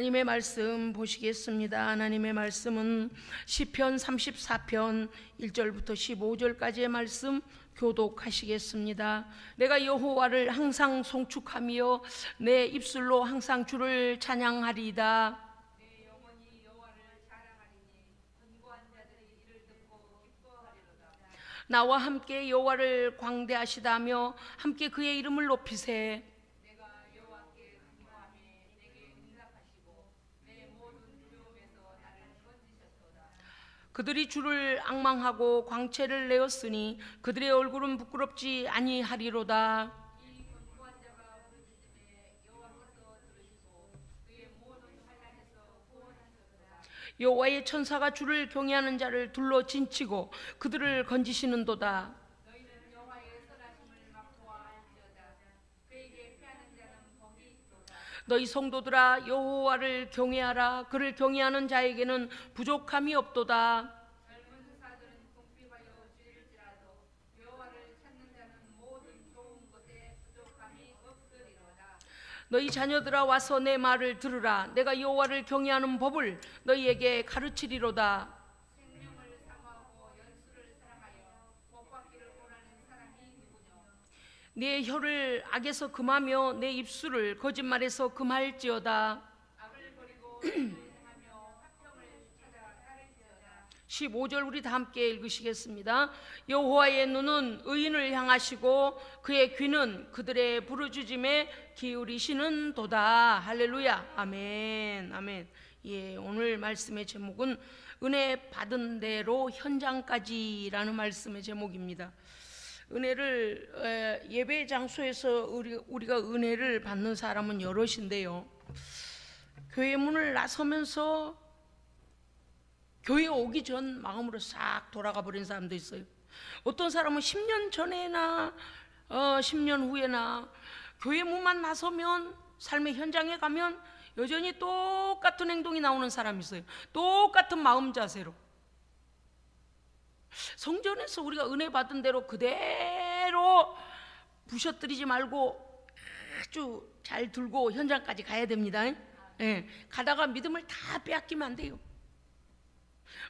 하나님의 말씀 보시겠습니다. 하나님의 말씀은 시편 34편 1절부터 15절까지의 말씀 교독하시겠습니다. 내가 여호와를 항상 송축하며 내 입술로 항상 주를 찬양하리이다. 내 영혼이 여호와를 자랑하리니 견고한 자들의 이를 듣고 기뻐하리로다. 나와 함께 여호와를 광대하시다며 함께 그의 이름을 높이세. 그들이 주를 앙망하고 광채를 내었으니 그들의 얼굴은 부끄럽지 아니하리로다. 이 견고한 자가 부르짖음에 여호와께서 들으시고 그의 모든 환난에서 구원하셨도다. 여호와의 천사가 주를 경외하는 자를 둘러 진치고 그들을 건지시는도다. 너희는 여호와의 선하심을 맛보아 알지어다. 그에게 피하는 자는 복이 있도다. 너희 성도들아 여호와를 경외하라. 그를 경외하는 자에게는 부족함이 없도다. 젊은 사들은 궁핍하여 줄일지라도 여호와를 찾는 자는 모든 좋은 것에 부족함이 없으리로다. 너희 자녀들아 와서 내 말을 들으라. 내가 여호와를 경외하는 법을 너희에게 가르치리로다. 생명을 사모하고 연수를 사랑하여 복받기를 원하는 사람이 누구뇨? 내 혀를 악에서 금하며 내 입술을 거짓말에서 금할지어다. 악을 버리고 의를 행하며 화평을 찾아 따를지어다. 15절 우리 다 함께 읽으시겠습니다. 여호와의 눈은 의인을 향하시고 그의 귀는 그들의 부르짖음에 기울이시는 도다. 할렐루야. 아멘. 아멘. 예, 오늘 말씀의 제목은 은혜 받은 대로 현장까지라는 말씀의 제목입니다. 은혜를 예배 장소에서 우리가 은혜를 받는 사람은 여럿인데요, 교회 문을 나서면서 교회 오기 전 마음으로 싹 돌아가 버린 사람도 있어요. 어떤 사람은 10년 전에나 10년 후에나 교회 문만 나서면 삶의 현장에 가면 여전히 똑같은 행동이 나오는 사람이 있어요. 똑같은 마음 자세로. 성전에서 우리가 은혜 받은 대로 그대로 부셔뜨리지 말고 아주 잘 들고 현장까지 가야 됩니다. 예, 가다가 믿음을 다 빼앗기면 안 돼요.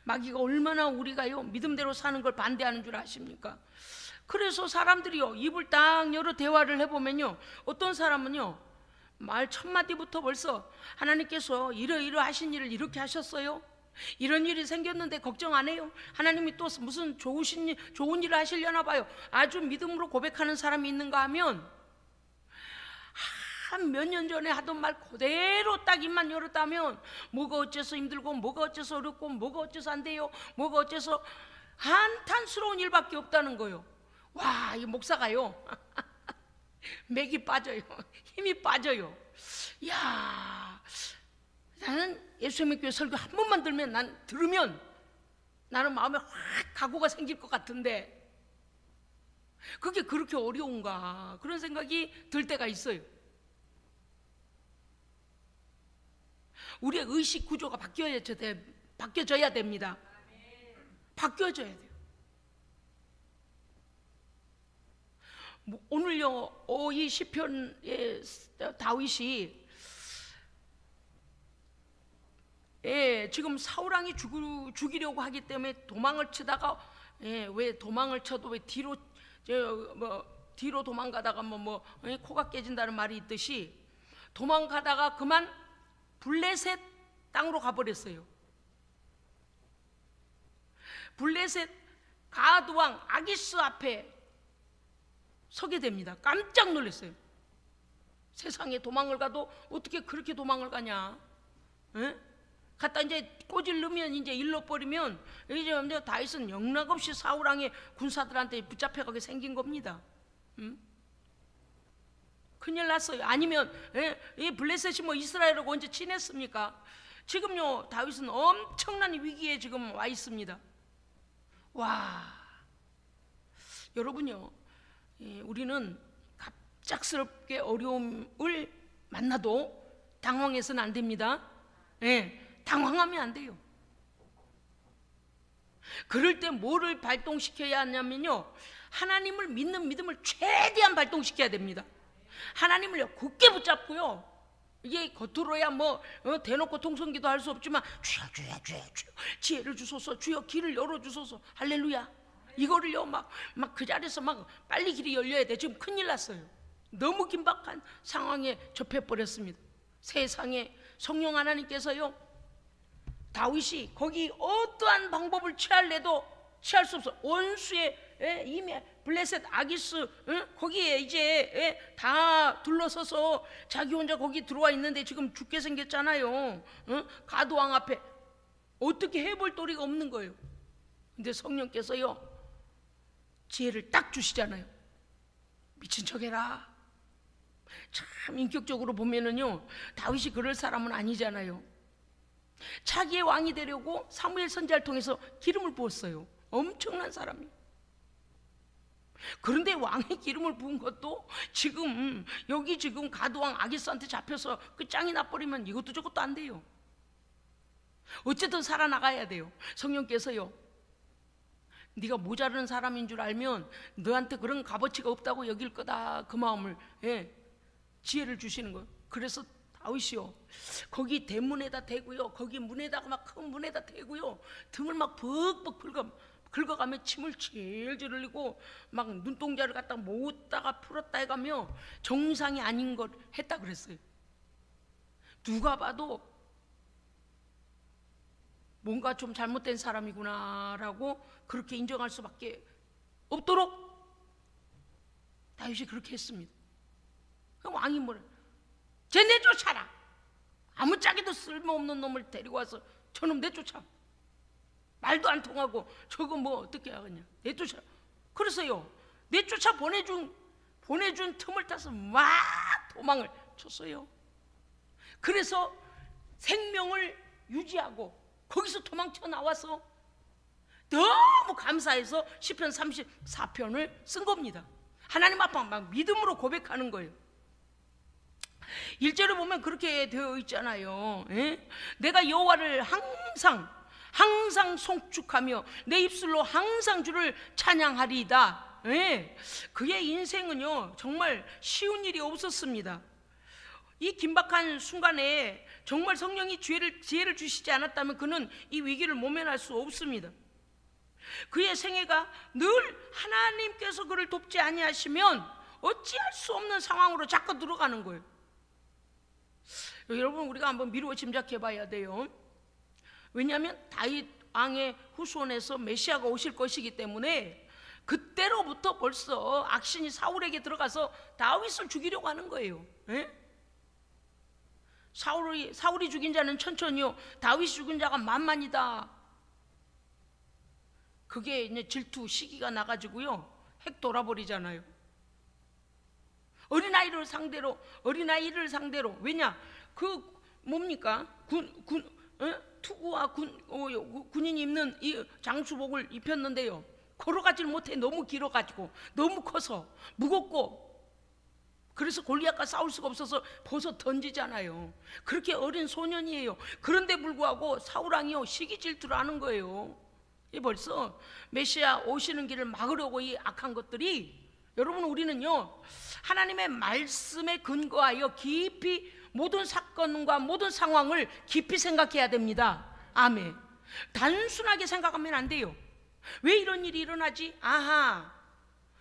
마귀가 얼마나 우리가요 믿음대로 사는 걸 반대하는 줄 아십니까? 그래서 사람들이요 입을 딱 열어 대화를 해보면요, 어떤 사람은요 말 첫 마디부터 벌써 하나님께서 이러이러하신 일을 이렇게 하셨어요, 이런 일이 생겼는데 걱정 안 해요, 하나님이 또 무슨 좋은 일을 하시려나 봐요, 아주 믿음으로 고백하는 사람이 있는가 하면 한 몇 년 전에 하던 말 그대로 딱 입만 열었다면 뭐가 어째서 힘들고 뭐가 어째서 어렵고 뭐가 어째서 안 돼요, 뭐가 어째서 한탄스러운 일밖에 없다는 거예요. 와, 이 목사가요 맥이 빠져요. 힘이 빠져요. 야, 나는 예수님의 교회 설교 한 번만 들으면 나는 마음에 확 각오가 생길 것 같은데 그게 그렇게 어려운가, 그런 생각이 들 때가 있어요. 우리의 의식 구조가 바뀌어져야 됩니다. 바뀌어져야 돼요. 오늘요 이 시편의 다윗이 지금 사울왕이 죽이려고 하기 때문에 도망을 치다가 왜 도망을 쳐도 왜 뒤로 도망가다가 코가 깨진다는 말이 있듯이 도망가다가 그만 블레셋 땅으로 가버렸어요. 블레셋 가드왕 아기스 앞에 서게 됩니다. 깜짝 놀랐어요. 세상에 도망을 가도 어떻게 그렇게 도망을 가냐? 갖다 이제 꼬질르면 이제 일러버리면 이제 다윗은 영락없이 사울왕의 군사들한테 붙잡혀가게 생긴 겁니다. 큰일 났어요. 아니면 이 블레셋이 이스라엘하고 언제 친했습니까? 지금요 다윗은 엄청난 위기에 지금 와 있습니다. 와, 여러분요, 우리는 갑작스럽게 어려움을 만나도 당황해서는 안 됩니다. 당황하면 안 돼요. 그럴 때 뭐를 발동시켜야 하냐면요, 하나님을 믿는 믿음을 최대한 발동시켜야 됩니다. 하나님을 굳게 붙잡고요, 이게 겉으로야 뭐 대놓고 통성기도 할 수 없지만 주여 주여 주여 주여 지혜를 주소서, 주여 길을 열어주소서, 할렐루야. 이거를요 막 그 자리에서 막 빨리 길이 열려야 돼. 지금 큰일 났어요. 너무 긴박한 상황에 접해버렸습니다. 세상에 성령 하나님께서요, 다윗이 거기 어떠한 방법을 취할래도 취할 수 없어. 원수의 이미 블레셋 아기스 거기에 이제 다 둘러서서 자기 혼자 거기 들어와 있는데 지금 죽게 생겼잖아요. 가드왕 앞에 어떻게 해볼 도리가 없는 거예요. 근데 성령께서요 지혜를 딱 주시잖아요. 미친 척해라. 참 인격적으로 보면은요 다윗이 그럴 사람은 아니잖아요. 자기의 왕이 되려고 사무엘 선지자를 통해서 기름을 부었어요. 엄청난 사람이. 그런데 왕의 기름을 부은 것도 지금 여기 지금 가드왕 아기스한테 잡혀서 끝장이 나버리면 이것도 저것도 안 돼요. 어쨌든 살아나가야 돼요. 성령께서요 네가 모자르는 사람인 줄 알면 너한테 그런 값어치가 없다고 여길 거다, 그 마음을 지혜를 주시는 거예요. 그래서 다윗이요 거기 대문에다 대고요, 거기 문에다가 막 큰 문에다 대고요, 등을 막 벅벅 긁어가며 침을 질질 흘리고 막 눈동자를 갖다 모았다가 풀었다 해가며 정상이 아닌 걸 했다 그랬어요. 누가 봐도 뭔가 좀 잘못된 사람이구나라고 그렇게 인정할 수밖에 없도록 다윗이 그렇게 했습니다. 왕이 뭐래? 쟤 내쫓아라. 아무짝에도 쓸모없는 놈을 데리고 와서 저놈 내쫓아. 말도 안 통하고 저거 뭐 어떻게 하겠냐. 내쫓아. 그래서요 내쫓아 보내준 틈을 타서 막 도망을 쳤어요. 그래서 생명을 유지하고 거기서 도망쳐 나와서 너무 감사해서 시편 34편을 쓴 겁니다. 하나님 앞에 막 믿음으로 고백하는 거예요. 1절에 보면 그렇게 되어 있잖아요. 내가 여호와를 항상 송축하며 내 입술로 항상 주를 찬양하리이다. 그의 인생은요 정말 쉬운 일이 없었습니다. 이 긴박한 순간에 정말 성령이 지혜를 주시지 않았다면 그는 이 위기를 모면할 수 없습니다. 그의 생애가 늘 하나님께서 그를 돕지 아니하시면 어찌할 수 없는 상황으로 자꾸 들어가는 거예요. 여러분 우리가 한번 미루어 짐작해 봐야 돼요. 왜냐하면 다윗 왕의 후손에서 메시아가 오실 것이기 때문에 그때로부터 벌써 악신이 사울에게 들어가서 다윗을 죽이려고 하는 거예요. 사울이 죽인 자는 천천히요 다윗이 죽인 자가 만만이다. 그게 이제 질투 시기가 나가지고요 핵 돌아버리잖아요. 어린아이를 상대로 왜냐 그 뭡니까 투구와 군인이 입는 이 장수복을 입혔는데요 걸어가지를 못해. 너무 길어가지고 너무 커서 무겁고 그래서 골리앗과 싸울 수가 없어서 벗어 던지잖아요. 그렇게 어린 소년이에요. 그런데 불구하고 사울왕이요 시기 질투를 하는 거예요. 이 벌써 메시아 오시는 길을 막으려고 이 악한 것들이, 여러분 우리는요 하나님의 말씀에 근거하여 깊이 모든 사건과 모든 상황을 깊이 생각해야 됩니다. 아멘. 단순하게 생각하면 안 돼요. 왜 이런 일이 일어나지? 아하,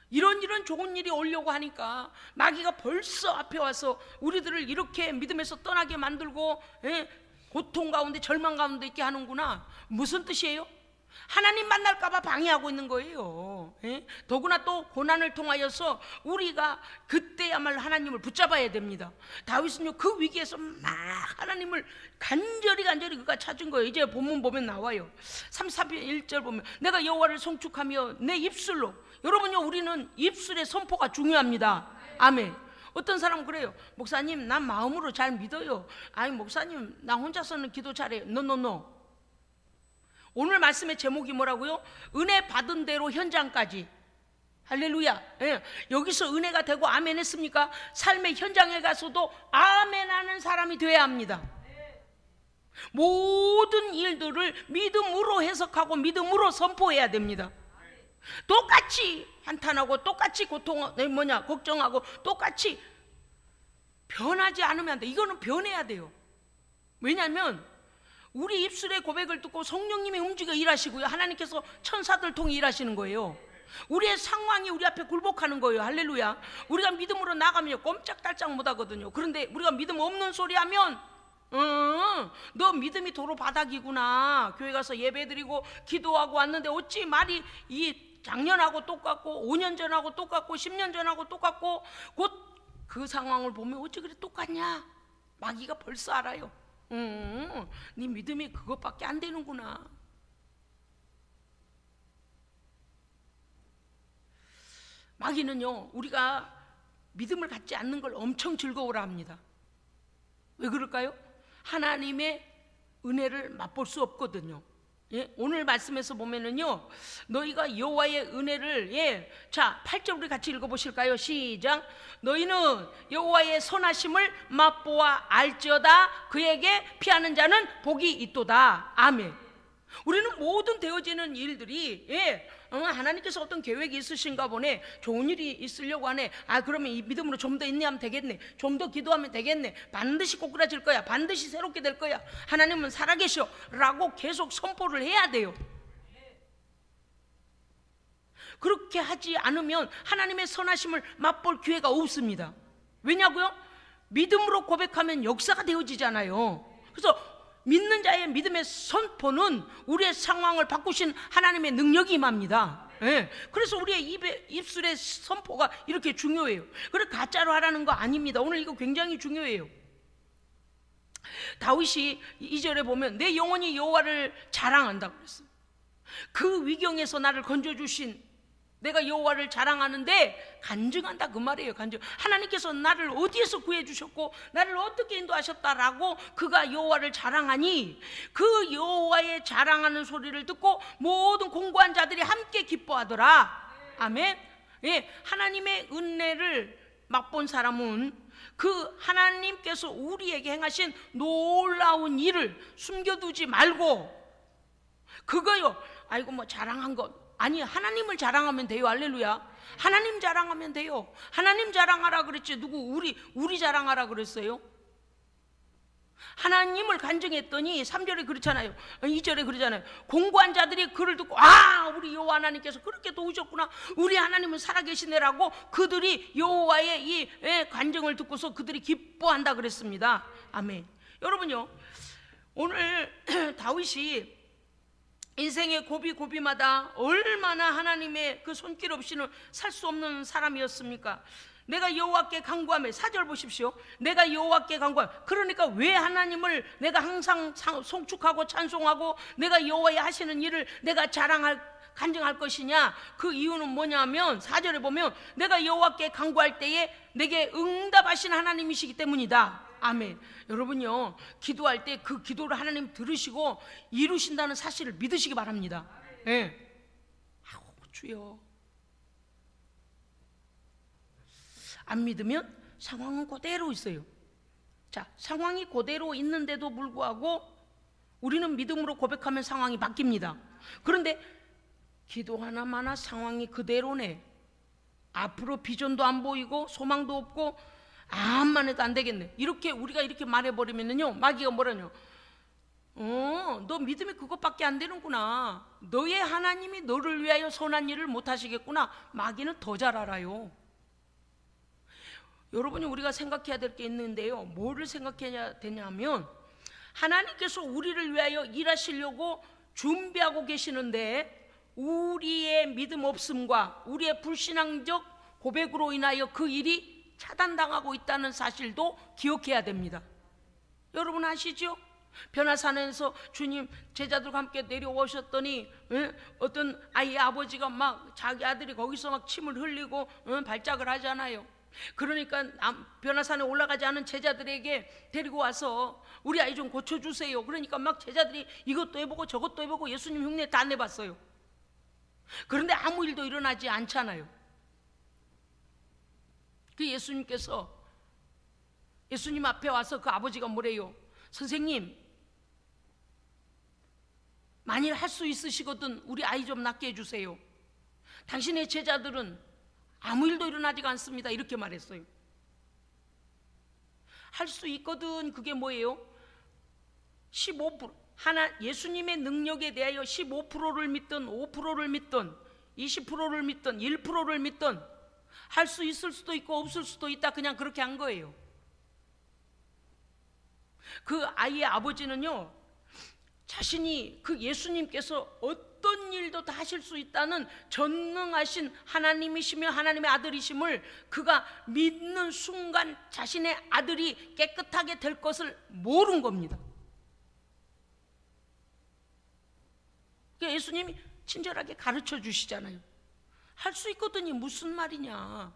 이런 좋은 일이 오려고 하니까 마귀가 벌써 앞에 와서 우리들을 이렇게 믿음에서 떠나게 만들고 고통 가운데 절망 가운데 있게 하는구나. 무슨 뜻이에요? 하나님 만날까봐 방해하고 있는 거예요. 더구나 또 고난을 통하여서 우리가 그때야말로 하나님을 붙잡아야 됩니다. 다윗은요 그 위기에서 막 하나님을 간절히 그가 찾은 거예요. 이제 본문 보면 나와요. 34편 1절 보면 내가 여호와를 송축하며 내 입술로. 여러분요 우리는 입술의 선포가 중요합니다. 아멘. 어떤 사람은 그래요. 목사님 난 마음으로 잘 믿어요. 아니 목사님 나 혼자서는 기도 잘해요. 노. 오늘 말씀의 제목이 뭐라고요? 은혜 받은 대로 현장까지. 할렐루야. 여기서 은혜가 되고 아멘 했습니까? 삶의 현장에 가서도 아멘 하는 사람이 되어야 합니다. 모든 일들을 믿음으로 해석하고 믿음으로 선포해야 됩니다. 똑같이 한탄하고 똑같이 걱정하고 똑같이 변하지 않으면 안 돼. 이거는 변해야 돼요. 왜냐하면 우리 입술의 고백을 듣고 성령님이 움직여 일하시고요, 하나님께서 천사들 통해 일하시는 거예요. 우리의 상황이 우리 앞에 굴복하는 거예요. 할렐루야. 우리가 믿음으로 나가면 꼼짝달짝 못하거든요. 그런데 우리가 믿음 없는 소리 하면 너 믿음이 도로 바닥이구나. 교회 가서 예배드리고 기도하고 왔는데 어찌 말이 이 작년하고 똑같고 5년 전하고 똑같고 10년 전하고 똑같고 곧 그 상황을 보면 어찌 그래 똑같냐. 마귀가 벌써 알아요. 네 믿음이 그것밖에 안 되는구나. 마귀는요, 우리가 믿음을 갖지 않는 걸 엄청 즐거워라 합니다. 왜 그럴까요? 하나님의 은혜를 맛볼 수 없거든요. 예? 오늘 말씀에서 보면은요, 너희가 여호와의 은혜를, 자 8절 우리 같이 읽어보실까요? 시작. 너희는 여호와의 선하심을 맛보아 알지어다. 그에게 피하는 자는 복이 있도다. 아멘. 우리는 모든 되어지는 일들이 하나님께서 어떤 계획이 있으신가 보네. 좋은 일이 있으려고 하네. 그러면 이 믿음으로 좀 더 인내하면 되겠네. 좀 더 기도하면 되겠네. 반드시 꼬꾸라질 거야. 반드시 새롭게 될 거야. 하나님은 살아계셔 라고 계속 선포를 해야 돼요. 그렇게 하지 않으면 하나님의 선하심을 맛볼 기회가 없습니다. 왜냐고요? 믿음으로 고백하면 역사가 되어지잖아요. 그래서 믿는 자의 믿음의 선포는 우리의 상황을 바꾸신 하나님의 능력이 임합니다. 그래서 우리의 입술의 선포가 이렇게 중요해요. 그래 가짜로 하라는 거 아닙니다. 오늘 이거 굉장히 중요해요. 다윗이 2절에 보면 내 영혼이 여호와를 자랑한다고 그랬어요. 그 위경에서 나를 건져주신 내가 여호와를 자랑하는데 간증한다 그 말이에요. 간증. 하나님께서 나를 어디에서 구해주셨고 나를 어떻게 인도하셨다라고 그가 여호와를 자랑하니 그 여호와의 자랑하는 소리를 듣고 모든 공고한 자들이 함께 기뻐하더라. 아멘. 하나님의 은혜를 맛본 사람은 그 하나님께서 우리에게 행하신 놀라운 일을 숨겨두지 말고 그거요, 아이고 뭐 자랑한 것 아니, 하나님을 자랑하면 돼요. 할렐루야. 하나님 자랑하면 돼요. 하나님 자랑하라 그랬지 누구 우리 자랑하라 그랬어요? 하나님을 간증했더니 3절에 그렇잖아요. 2절에 그러잖아요. 공고한 자들이 그를 듣고 우리 여호와 하나님께서 그렇게 도우셨구나. 우리 하나님은 살아계시네라고 그들이 여호와의 이 간증을 듣고서 그들이 기뻐한다 그랬습니다. 아멘. 여러분요, 오늘 다윗이 인생의 고비고비마다 얼마나 하나님의 그 손길 없이는 살 수 없는 사람이었습니까? 내가 여호와께 간구하며 4절 보십시오. 내가 여호와께 간구하며, 그러니까 왜 하나님을 내가 항상 송축하고 찬송하고 내가 여호와의 하시는 일을 내가 간증할 것이냐? 그 이유는 뭐냐면 4절에 보면 내가 여호와께 간구할 때에 내게 응답하신 하나님이시기 때문이다. 아멘. 여러분요, 기도할 때 그 기도를 하나님 들으시고 이루신다는 사실을 믿으시기 바랍니다. 주여. 안 믿으면 상황은 그대로 있어요. 자, 상황이 그대로 있는데도 불구하고 우리는 믿음으로 고백하면 상황이 바뀝니다. 그런데 기도하나 마나 상황이 그대로네. 앞으로 비전도 안 보이고 소망도 없고 암만 해도 안 되겠네. 이렇게 우리가 이렇게 말해버리면요, 마귀가 뭐라뇨? 너 믿음이 그것밖에 안 되는구나. 너의 하나님이 너를 위하여 선한 일을 못 하시겠구나. 마귀는 더 잘 알아요. 여러분이 우리가 생각해야 될 게 있는데요, 뭐를 생각해야 되냐면 하나님께서 우리를 위하여 일하시려고 준비하고 계시는데 우리의 믿음 없음과 우리의 불신앙적 고백으로 인하여 그 일이 차단당하고 있다는 사실도 기억해야 됩니다. 여러분 아시죠? 변화산에서 주님 제자들과 함께 내려오셨더니 어떤 아이의 아버지가 막 자기 아들이 거기서 막 침을 흘리고 발작을 하잖아요. 그러니까 변화산에 올라가지 않은 제자들에게 데리고 와서 우리 아이 좀 고쳐주세요. 그러니까 막 제자들이 이것도 해보고 저것도 해보고 예수님 흉내 다 내봤어요. 그런데 아무 일도 일어나지 않잖아요. 그 예수님 앞에 와서 그 아버지가 뭐래요? 선생님, 만일 할 수 있으시거든 우리 아이 좀 낫게 해주세요. 당신의 제자들은 아무 일도 일어나지가 않습니다. 이렇게 말했어요. 할 수 있거든. 그게 뭐예요? 15%. 예수님의 능력에 대하여 15%를 믿든 5%를 믿든 20%를 믿든 1%를 믿든 할 수 있을 수도 있고 없을 수도 있다. 그냥 그렇게 한 거예요. 그 아이의 아버지는요, 자신이 그 예수님께서 어떤 일도 다 하실 수 있다는 전능하신 하나님이시며 하나님의 아들이심을 그가 믿는 순간 자신의 아들이 깨끗하게 될 것을 모른 겁니다. 예수님이 친절하게 가르쳐 주시잖아요. 할 수 있거든요. 무슨 말이냐?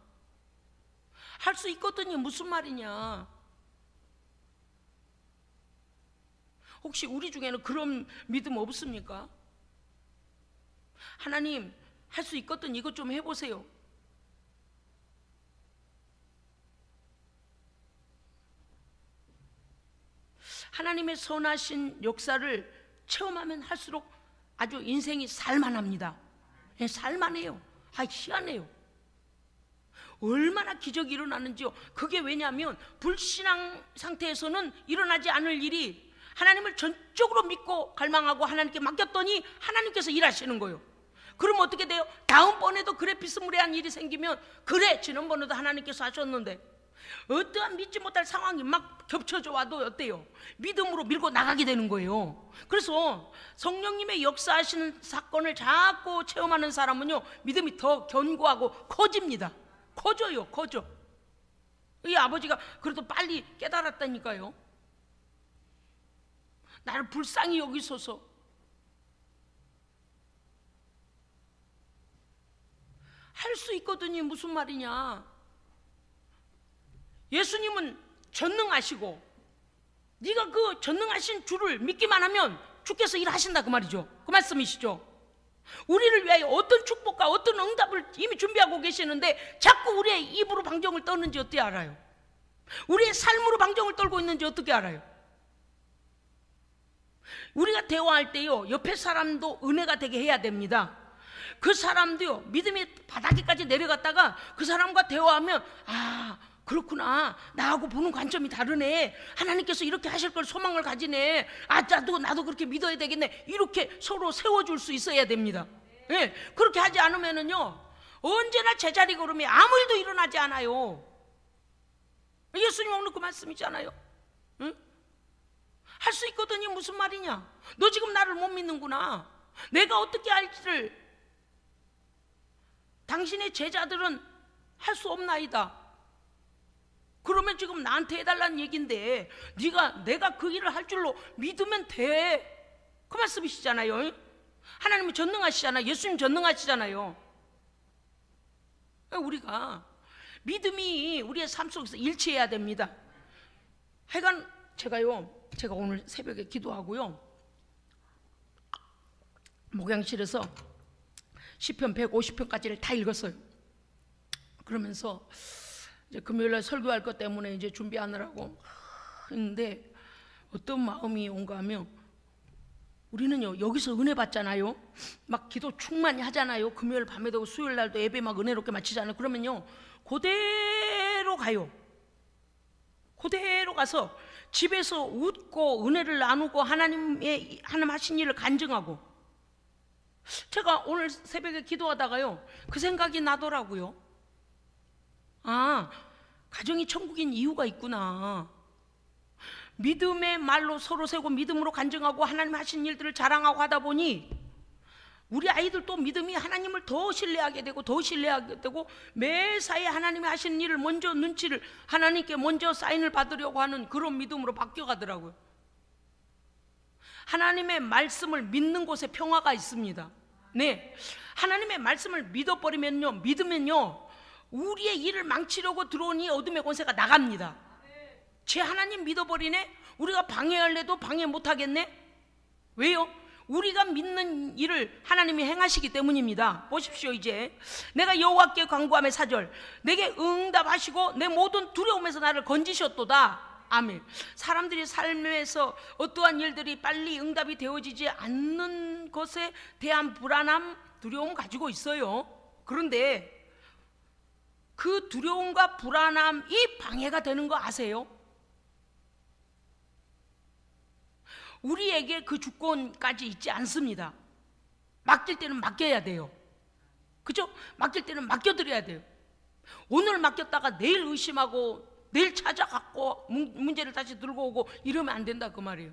할 수 있거든요. 무슨 말이냐? 혹시 우리 중에는 그런 믿음 없습니까? 하나님, 할 수 있거든. 이것 좀 해보세요. 하나님의 선하신 역사를 체험하면 할수록 아주 인생이 살만합니다. 네, 살만해요. 희한해요. 얼마나 기적이 일어나는지요. 그게 왜냐하면 불신앙 상태에서는 일어나지 않을 일이 하나님을 전적으로 믿고 갈망하고 하나님께 맡겼더니 하나님께서 일하시는 거예요. 그럼 어떻게 돼요? 다음번에도 그래 비스무리한 일이 생기면 그래 지난번에도 하나님께서 하셨는데, 어떠한 믿지 못할 상황이 막 겹쳐져 와도 어때요? 믿음으로 밀고 나가게 되는 거예요. 그래서 성령님의 역사하시는 사건을 자꾸 체험하는 사람은요, 믿음이 더 견고하고 커집니다. 커져요. 커져. 이 아버지가 그래도 빨리 깨달았다니까요. 나를 불쌍히 여기소서. 할 수 있거든요. 무슨 말이냐? 예수님은 전능하시고 네가 그 전능하신 주를 믿기만 하면 주께서 일하신다 그 말이죠. 그 말씀이시죠. 우리를 위하여 어떤 축복과 어떤 응답을 이미 준비하고 계시는데 자꾸 우리의 입으로 방정을 떠는지 어떻게 알아요? 우리의 삶으로 방정을 떨고 있는지 어떻게 알아요? 우리가 대화할 때요, 옆에 사람도 은혜가 되게 해야 됩니다. 그 사람도요, 믿음이 바닥에까지 내려갔다가 그 사람과 대화하면, 아, 그렇구나, 나하고 보는 관점이 다르네, 하나님께서 이렇게 하실 걸 소망을 가지네, 아, 나도 그렇게 믿어야 되겠네, 이렇게 서로 세워줄 수 있어야 됩니다. 네, 그렇게 하지 않으면은요, 언제나 제자리 걸음이 아무 일도 일어나지 않아요. 예수님 오늘 그 말씀이잖아요. 응? 할 수 있거든요. 무슨 말이냐? 너 지금 나를 못 믿는구나. 내가 어떻게 할지를 당신의 제자들은 할 수 없나이다. 그러면 지금 나한테 해달라는 얘기인데 내가 그 일을 할 줄로 믿으면 돼. 그 말씀이시잖아요. 하나님은 전능하시잖아요. 예수님 전능하시잖아요. 우리가 믿음이 우리의 삶 속에서 일치해야 됩니다. 하여간 제가 오늘 새벽에 기도하고요, 목양실에서 시편 150편까지를 다 읽었어요. 그러면서 이제 금요일날 설교할 것 때문에 이제 준비하느라고 했는데 어떤 마음이 온가 하면, 우리는요 여기서 은혜 받잖아요. 막 기도 충만히 하잖아요. 금요일 밤에 되고 수요일 날도 예배 막 은혜롭게 마치잖아요. 그러면요 그대로 가요. 그대로 가서 집에서 웃고 은혜를 나누고 하나님 하신 일을 간증하고. 제가 오늘 새벽에 기도하다가요 그 생각이 나더라고요. 아, 가정이 천국인 이유가 있구나. 믿음의 말로 서로 세고 믿음으로 간증하고 하나님 하신 일들을 자랑하고 하다 보니 우리 아이들도 믿음이 하나님을 더 신뢰하게 되고 더 신뢰하게 되고, 매사에 하나님이 하신 일을 먼저 눈치를 하나님께 먼저 사인을 받으려고 하는 그런 믿음으로 바뀌어가더라고요. 하나님의 말씀을 믿는 곳에 평화가 있습니다. 네, 하나님의 말씀을 믿으면요 우리의 일을 망치려고 들어오니 어둠의 권세가 나갑니다. 제 하나님 믿어버리네? 우리가 방해할래도 방해 못하겠네? 왜요? 우리가 믿는 일을 하나님이 행하시기 때문입니다. 보십시오. 이제 내가 여호와께 간구하며 4절, 내게 응답하시고 내 모든 두려움에서 나를 건지셨도다. 아멘. 사람들이 삶에서 어떠한 일들이 빨리 응답이 되어지지 않는 것에 대한 불안함, 두려움 가지고 있어요. 그런데 그 두려움과 불안함이 방해가 되는 거 아세요? 우리에게 그 주권까지 있지 않습니다. 맡길 때는 맡겨야 돼요. 그죠? 맡길 때는 맡겨드려야 돼요. 오늘 맡겼다가 내일 의심하고 내일 찾아갖고 문제를 다시 들고 오고 이러면 안 된다 그 말이에요.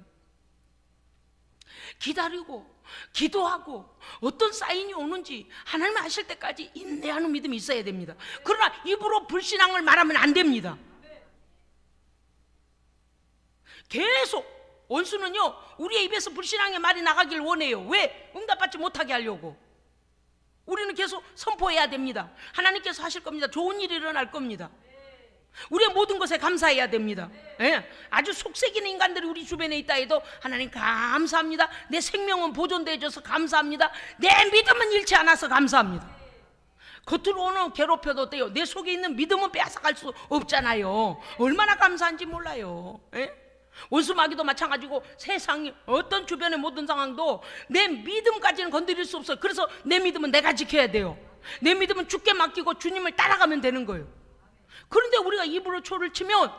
기다리고 기도하고 어떤 사인이 오는지 하나님 아실 때까지 인내하는 믿음이 있어야 됩니다. 그러나 입으로 불신앙을 말하면 안 됩니다. 계속 원수는요 우리의 입에서 불신앙의 말이 나가길 원해요. 왜? 응답받지 못하게 하려고. 우리는 계속 선포해야 됩니다. 하나님께서 하실 겁니다. 좋은 일이 일어날 겁니다. 우리의 모든 것에 감사해야 됩니다. 예, 아주 속색이는 인간들이 우리 주변에 있다 해도 하나님 감사합니다. 내 생명은 보존되어 줘서 감사합니다. 내 믿음은 잃지 않아서 감사합니다. 겉으로는 괴롭혀도 돼요. 내 속에 있는 믿음은 빼앗아갈 수 없잖아요. 얼마나 감사한지 몰라요. 예? 원수마귀도 마찬가지고 세상이 어떤 주변의 모든 상황도 내 믿음까지는 건드릴 수 없어요. 그래서 내 믿음은 내가 지켜야 돼요. 내 믿음은 주께 맡기고 주님을 따라가면 되는 거예요. 그런데 우리가 입으로 초를 치면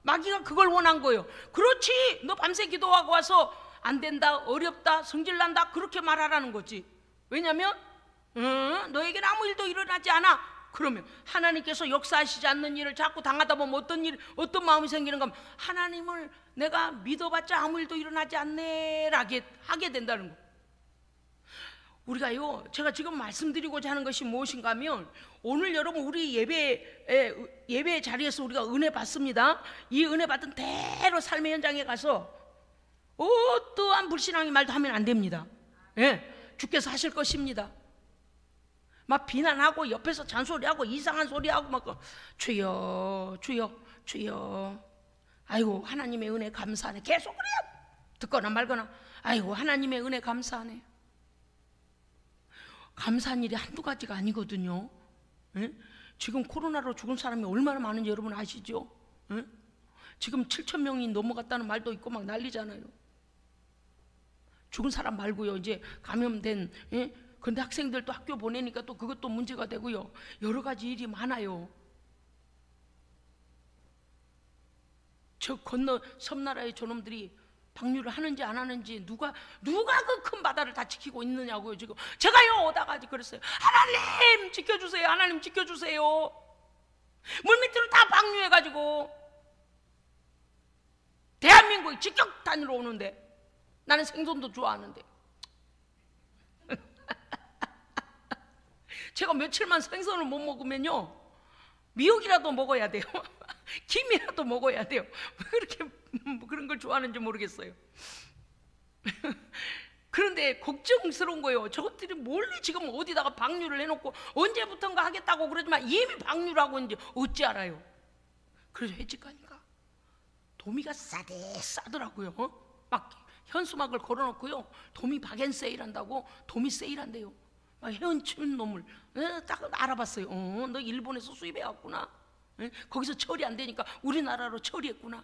마귀가 그걸 원한 거예요. 그렇지, 너 밤새 기도하고 와서 안 된다, 어렵다, 성질난다 그렇게 말하라는 거지. 왜냐면 너에게는 아무 일도 일어나지 않아. 그러면 하나님께서 역사하시지 않는 일을 자꾸 당하다 보면 어떤 마음이 생기는가 하면 하나님을 내가 믿어봤자 아무 일도 일어나지 않네라게 하게 된다는 거. 우리가요, 제가 지금 말씀드리고자 하는 것이 무엇인가 하면 오늘 여러분 우리 예배 자리에서 우리가 은혜 받습니다. 이 은혜 받은 대로 삶의 현장에 가서 어떠한 불신앙의 말도 하면 안 됩니다. 예, 주께서 하실 것입니다. 막 비난하고 옆에서 잔소리하고 이상한 소리하고 막 주여 주여 주여 아이고 하나님의 은혜 감사하네 계속 그래요. 듣거나 말거나 아이고 하나님의 은혜 감사하네. 감사한 일이 한두 가지가 아니거든요. 에? 지금 코로나로 죽은 사람이 얼마나 많은지 여러분 아시죠? 에? 지금 7,000명이 넘어갔다는 말도 있고 막 난리잖아요. 죽은 사람 말고요, 이제 감염된 근데 학생들도 학교 보내니까 또 그것도 문제가 되고요. 여러 가지 일이 많아요. 저 건너 섬나라의 저놈들이 방류를 하는지 안 하는지 누가 그 큰 바다를 다 지키고 있느냐고요. 지금 제가요 오다가 그랬어요. 하나님 지켜주세요. 하나님 지켜주세요. 물밑으로 다 방류해가지고 대한민국이 직격 단위로 오는데 나는 생선도 좋아하는데 제가 며칠만 생선을 못 먹으면요 미역이라도 먹어야 돼요. 김이라도 먹어야 돼요. 왜 그렇게 그런 걸 좋아하는지 모르겠어요. 그런데 걱정스러운 거예요. 저것들이 몰래 지금 어디다가 방류를 해놓고 언제부턴가 하겠다고 그러지만 이미 방류를 하고 있는지 어찌 알아요. 그래서 횟집 가니까 도미가 싸더라고요. 막 현수막을 걸어놓고요 도미 박앤세일 한다고 도미 세일한대요. 막 헤엄치는 놈을 딱 알아봤어요. 너 일본에서 수입해왔구나. 거기서 처리 안 되니까 우리나라로 처리했구나.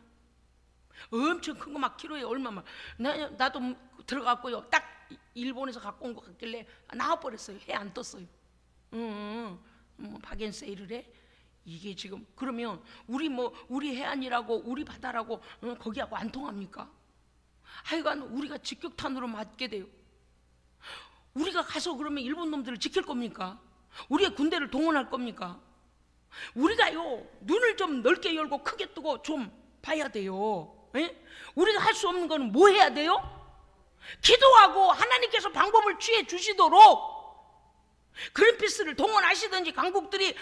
엄청 큰 거 막 키로에 얼마만. 나도 들어갔고요. 딱 일본에서 갖고 온 거 같길래 나와버렸어요. 해 안 떴어요. 박앤세일을 해? 이게 지금 그러면 우리 해안이라고 우리 바다라고 거기하고 안 통합니까? 하여간 우리가 직격탄으로 맞게 돼요. 우리가 가서 그러면 일본 놈들을 지킬 겁니까? 우리의 군대를 동원할 겁니까? 우리가요 눈을 좀 넓게 열고 크게 뜨고 좀 봐야 돼요. 에? 우리가 할 수 없는 거는 뭐 해야 돼요? 기도하고 하나님께서 방법을 취해 주시도록 그린피스를 동원하시든지 강국들이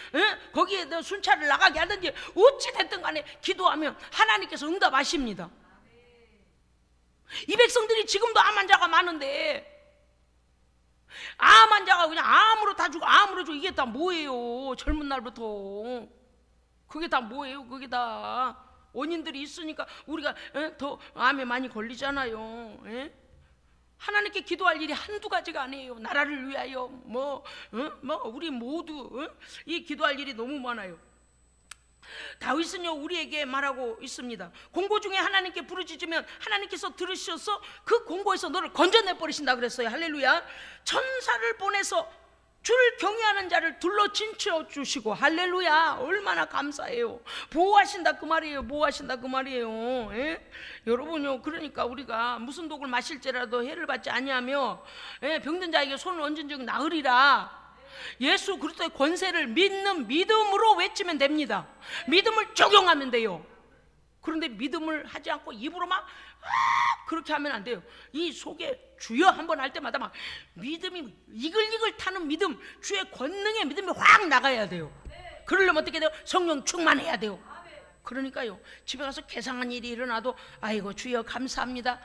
거기에 순찰을 나가게 하든지 어찌 됐든 간에 기도하면 하나님께서 응답하십니다. 이 백성들이 지금도 암 환자가 많은데 암 환자가 그냥 암으로 다 죽고 암으로 죽고 이게 다 뭐예요? 젊은 날부터 그게 다 뭐예요? 그게 다 원인들이 있으니까 우리가 더 암에 많이 걸리잖아요. 하나님께 기도할 일이 한두 가지가 아니에요. 나라를 위하여 우리 모두 이 기도할 일이 너무 많아요. 다윗은요 우리에게 말하고 있습니다. 공고 중에 하나님께 부르짖으면 하나님께서 들으셔서 그 공고에서 너를 건져내 버리신다 그랬어요. 할렐루야. 천사를 보내서 주를 경외하는 자를 둘러 진쳐 주시고, 할렐루야, 얼마나 감사해요. 보호하신다 그 말이에요. 보호하신다 그 말이에요. 예? 여러분요, 그러니까 우리가 무슨 독을 마실지라도 해를 받지 아니하며, 예? 병든 자에게 손을 얹은 즉 나으리라. 예수 그리스도의 권세를 믿는 믿음으로 외치면 됩니다. 믿음을 적용하면 돼요. 그런데 믿음을 하지 않고 입으로만 그렇게 하면 안 돼요. 이 속에 주여 한번 할 때마다 막 믿음이 이글이글 타는 믿음, 주의 권능의 믿음이 확 나가야 돼요. 그러려면 어떻게 돼요? 성령 충만해야 돼요. 그러니까요, 집에 가서 괴상한 일이 일어나도 아이고 주여 감사합니다,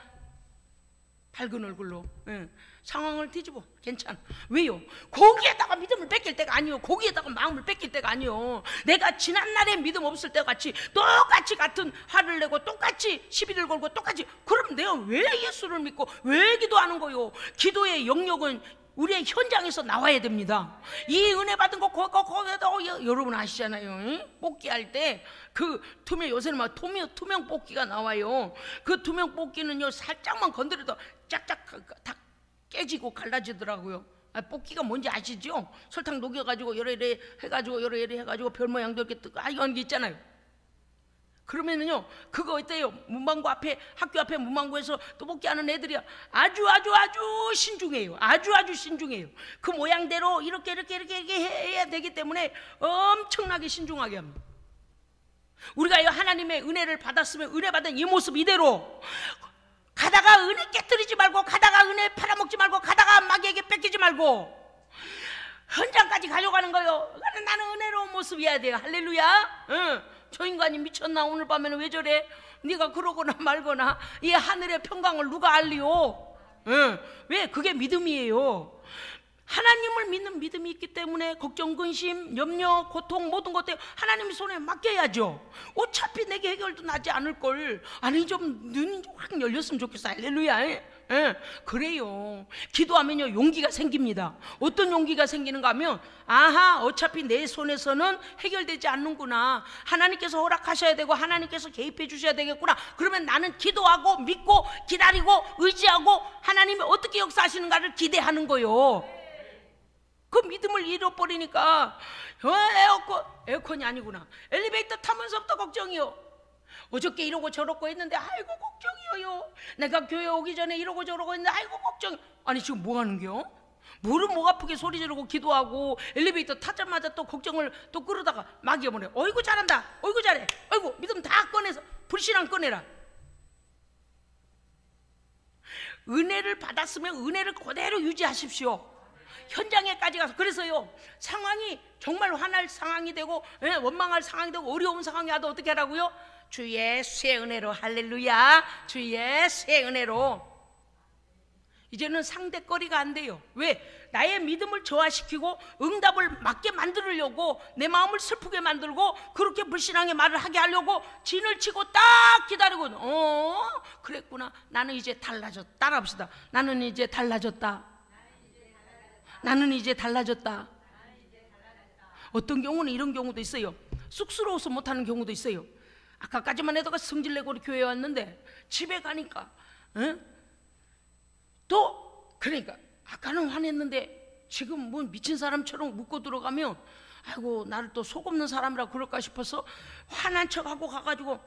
밝은 얼굴로, 예. 상황을 뒤집어 괜찮아. 왜요? 거기에다가 믿음을 뺏길 때가 아니요, 거기에다가 마음을 뺏길 때가 아니요. 내가 지난날에 믿음 없을 때 같이 똑같이 같은 화를 내고 똑같이 시비를 걸고 똑같이, 그럼 내가 왜 예수를 믿고 왜 기도하는 거요? 기도의 영역은 우리의 현장에서 나와야 됩니다. 이 은혜 받은 거 거기에다 여러분 아시잖아요. 뽑기 할 때 그 투명, 요새는 막 투명 뽑기가 나와요. 그 투명 뽑기는요, 살짝만 건드려도 짝짝 다 깨지고 갈라지더라고요. 뽑기가 뭔지 아시죠? 설탕 녹여가지고 여러이래 해가지고 여러이래 해가지고 별 모양도 이렇게 뜨고 이런 게 있잖아요. 그러면은요, 그거 어때요? 문방구 앞에, 학교 앞에 문방구에서 또 뽑기 하는 애들이 아주 신중해요. 아주 신중해요. 그 모양대로 이렇게 해야 되기 때문에 엄청나게 신중하게 합니다. 우리가 하나님의 은혜를 받았으면 은혜 받은 이 모습 이대로 가다가 은혜 깨뜨리지 말고, 가다가 은혜 팔아먹지 말고, 가다가 마귀에게 뺏기지 말고 현장까지 가져가는 거예요. 나는 은혜로운 모습이어야 돼요. 할렐루야. 응. 저 인간이 미쳤나, 오늘 밤에는 왜 저래? 네가 그러거나 말거나 이 하늘의 평강을 누가 알리요? 응. 왜? 그게 믿음이에요. 하나님을 믿는 믿음이 있기 때문에 걱정, 근심, 염려, 고통 모든 것들 하나님 손에 맡겨야죠. 어차피 내게 해결도 나지 않을 걸. 아니, 좀 눈이 좀 확 열렸으면 좋겠어. 할렐루야. 예, 그래요. 기도하면요, 용기가 생깁니다. 어떤 용기가 생기는가 하면, 아하, 어차피 내 손에서는 해결되지 않는구나. 하나님께서 허락하셔야 되고 하나님께서 개입해 주셔야 되겠구나. 그러면 나는 기도하고 믿고 기다리고 의지하고 하나님이 어떻게 역사하시는가를 기대하는 거요. 그 믿음을 잃어버리니까 에어컨이 아니구나. 엘리베이터 타면서부터 걱정이요. 어저께 이러고 저러고 했는데 아이고 걱정이요. 내가 교회 오기 전에 이러고 저러고 했는데 아이고 걱정. 아니 지금 뭐 하는겨? 뭐를 목 아프게 소리 지르고 기도하고 엘리베이터 타자마자 또 걱정을 또 끌어다가 막 이어버려. 어이구 잘한다, 어이구 잘해, 어이구 믿음 다 꺼내서 불신앙 꺼내라. 은혜를 받았으면 은혜를 그대로 유지하십시오. 현장에까지 가서. 그래서요, 상황이 정말 화날 상황이 되고 원망할 상황이 되고 어려운 상황이 와도 어떻게 하라고요? 주의 새 은혜로. 할렐루야. 주의 새 은혜로. 이제는 상대거리가 안 돼요. 왜? 나의 믿음을 저하시키고 응답을 맞게 만들려고 내 마음을 슬프게 만들고 그렇게 불신앙의 말을 하게 하려고 진을 치고 딱 기다리고, 그랬구나, 나는 이제 달라졌다. 따라합시다. 나는 이제 달라졌다. 나는 이제 달라졌다. 어떤 경우는 이런 경우도 있어요. 쑥스러워서 못하는 경우도 있어요. 아까까지만 해도 성질내고 우리 교회에 왔는데 집에 가니까 또 그러니까 아까는 화냈는데 지금 뭐 미친 사람처럼 묻고 들어가면 아이고 나를 또 속 없는 사람이라 그럴까 싶어서 화난 척하고 가가지고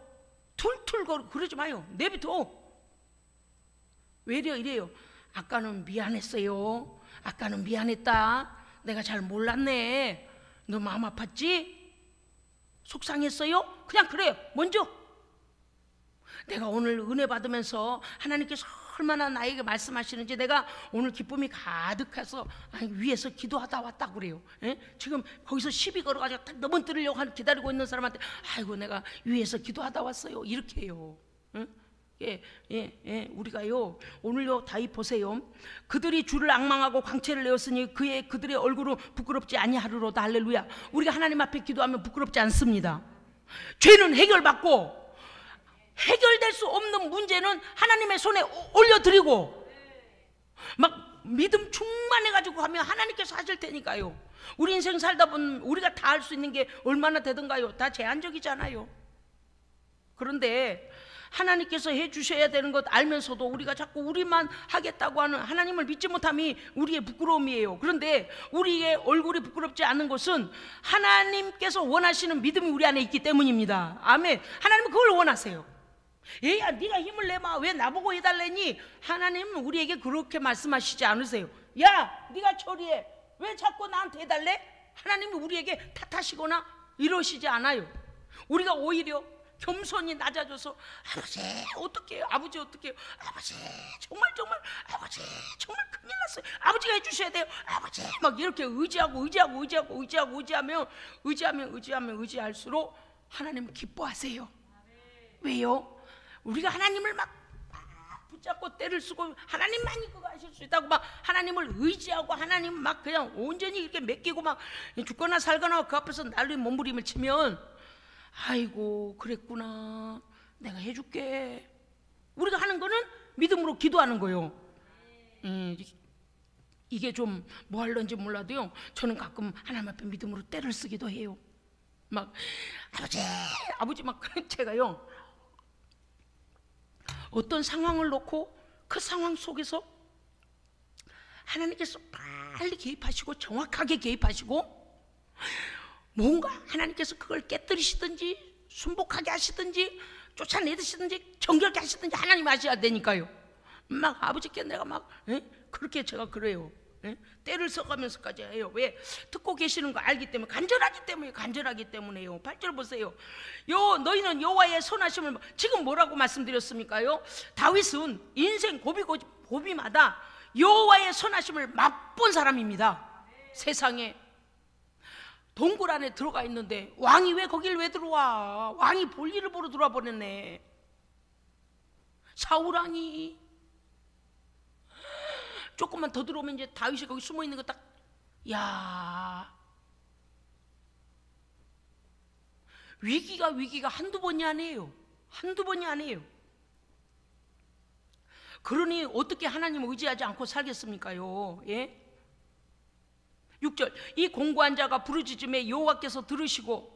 툴툴거리고 그러지 마요. 내비둬. 왜려 이래요. 아까는 미안했어요. 아까는 미안했다. 내가 잘 몰랐네. 너 마음 아팠지? 속상했어요? 그냥 그래요. 먼저 내가 오늘 은혜 받으면서 하나님께서 얼마나 나에게 말씀하시는지 내가 오늘 기쁨이 가득해서 위에서 기도하다 왔다 그래요. 예? 지금 거기서 시비 걸어가지고 딱 넘어뜨리려고 기다리고 있는 사람한테 아이고 내가 위에서 기도하다 왔어요. 이렇게 해요. 우리가요 오늘요 다윗 보세요. 그들이 주를 앙망하고 광채를 내었으니 그들의 얼굴은 부끄럽지 아니하리로다. 할렐루야. 우리가 하나님 앞에 기도하면 부끄럽지 않습니다. 죄는 해결받고 해결될 수 없는 문제는 하나님의 손에 올려드리고 막 믿음 충만해가지고 하면 하나님께서 하실 테니까요. 우리 인생 살다 보면 우리가 다 할 수 있는 게 얼마나 되던가요? 다 제한적이잖아요. 그런데 하나님께서 해주셔야 되는 것 알면서도 우리가 자꾸 우리만 하겠다고 하는 하나님을 믿지 못함이 우리의 부끄러움이에요. 그런데 우리의 얼굴이 부끄럽지 않은 것은 하나님께서 원하시는 믿음이 우리 안에 있기 때문입니다. 아멘. 하나님은 그걸 원하세요. 얘야 네가 힘을 내마 왜 나보고 해달래니? 하나님은 우리에게 그렇게 말씀하시지 않으세요. 야 네가 처리해 왜 자꾸 나한테 해달래? 하나님은 우리에게 탓하시거나 이러시지 않아요. 우리가 오히려 겸손히 낮아져서 아버지 어떡해요? 아버지 어떡해요? 아버지 정말 아버지 정말 큰일 났어요. 아버지가 해주셔야 돼요. 아버지 막 이렇게 의지할수록 하나님은 기뻐하세요. 왜요? 우리가 하나님을 막 붙잡고 때를 쓰고 하나님만이 그거 하실 수 있다고 막 하나님을 의지하고 하나님 막 그냥 온전히 이렇게 맡기고 막 죽거나 살거나 그 앞에서 난리 몸부림을 치면 아이고 그랬구나 내가 해줄게. 우리가 하는 거는 믿음으로 기도하는 거예요. 이게 좀 뭐 할런지 몰라도요 저는 가끔 하나님 앞에 믿음으로 때를 쓰기도 해요. 막 아버지 막 제가요 어떤 상황을 놓고 그 상황 속에서 하나님께서 빨리 개입하시고 정확하게 개입하시고 뭔가 하나님께서 그걸 깨뜨리시든지 순복하게 하시든지 쫓아내시든지 정결케 하시든지 하나님 하셔야 되니까요. 막 아버지께 내가 막 그렇게 제가 그래요. 때를 써가면서까지 해요. 왜? 듣고 계시는 거 알기 때문에 간절하기 때문에요. 8절 보세요. 너희는 여호와의 선하심을 지금 뭐라고 말씀드렸습니까요? 다윗은 인생 고비마다 여호와의 선하심을 맛본 사람입니다. 세상에 동굴 안에 들어가 있는데 왕이 왜 거길 왜 들어와? 왕이 볼 일을 보러 들어와 버렸네. 사울왕이 조금만 더 들어오면 이제 다윗이 거기 숨어 있는 거 딱, 야, 위기가 한두 번이 아니에요. 그러니 어떻게 하나님을 의지하지 않고 살겠습니까요? 예? 6절 이 공고한 자가 부르짖음에 여호와께서 들으시고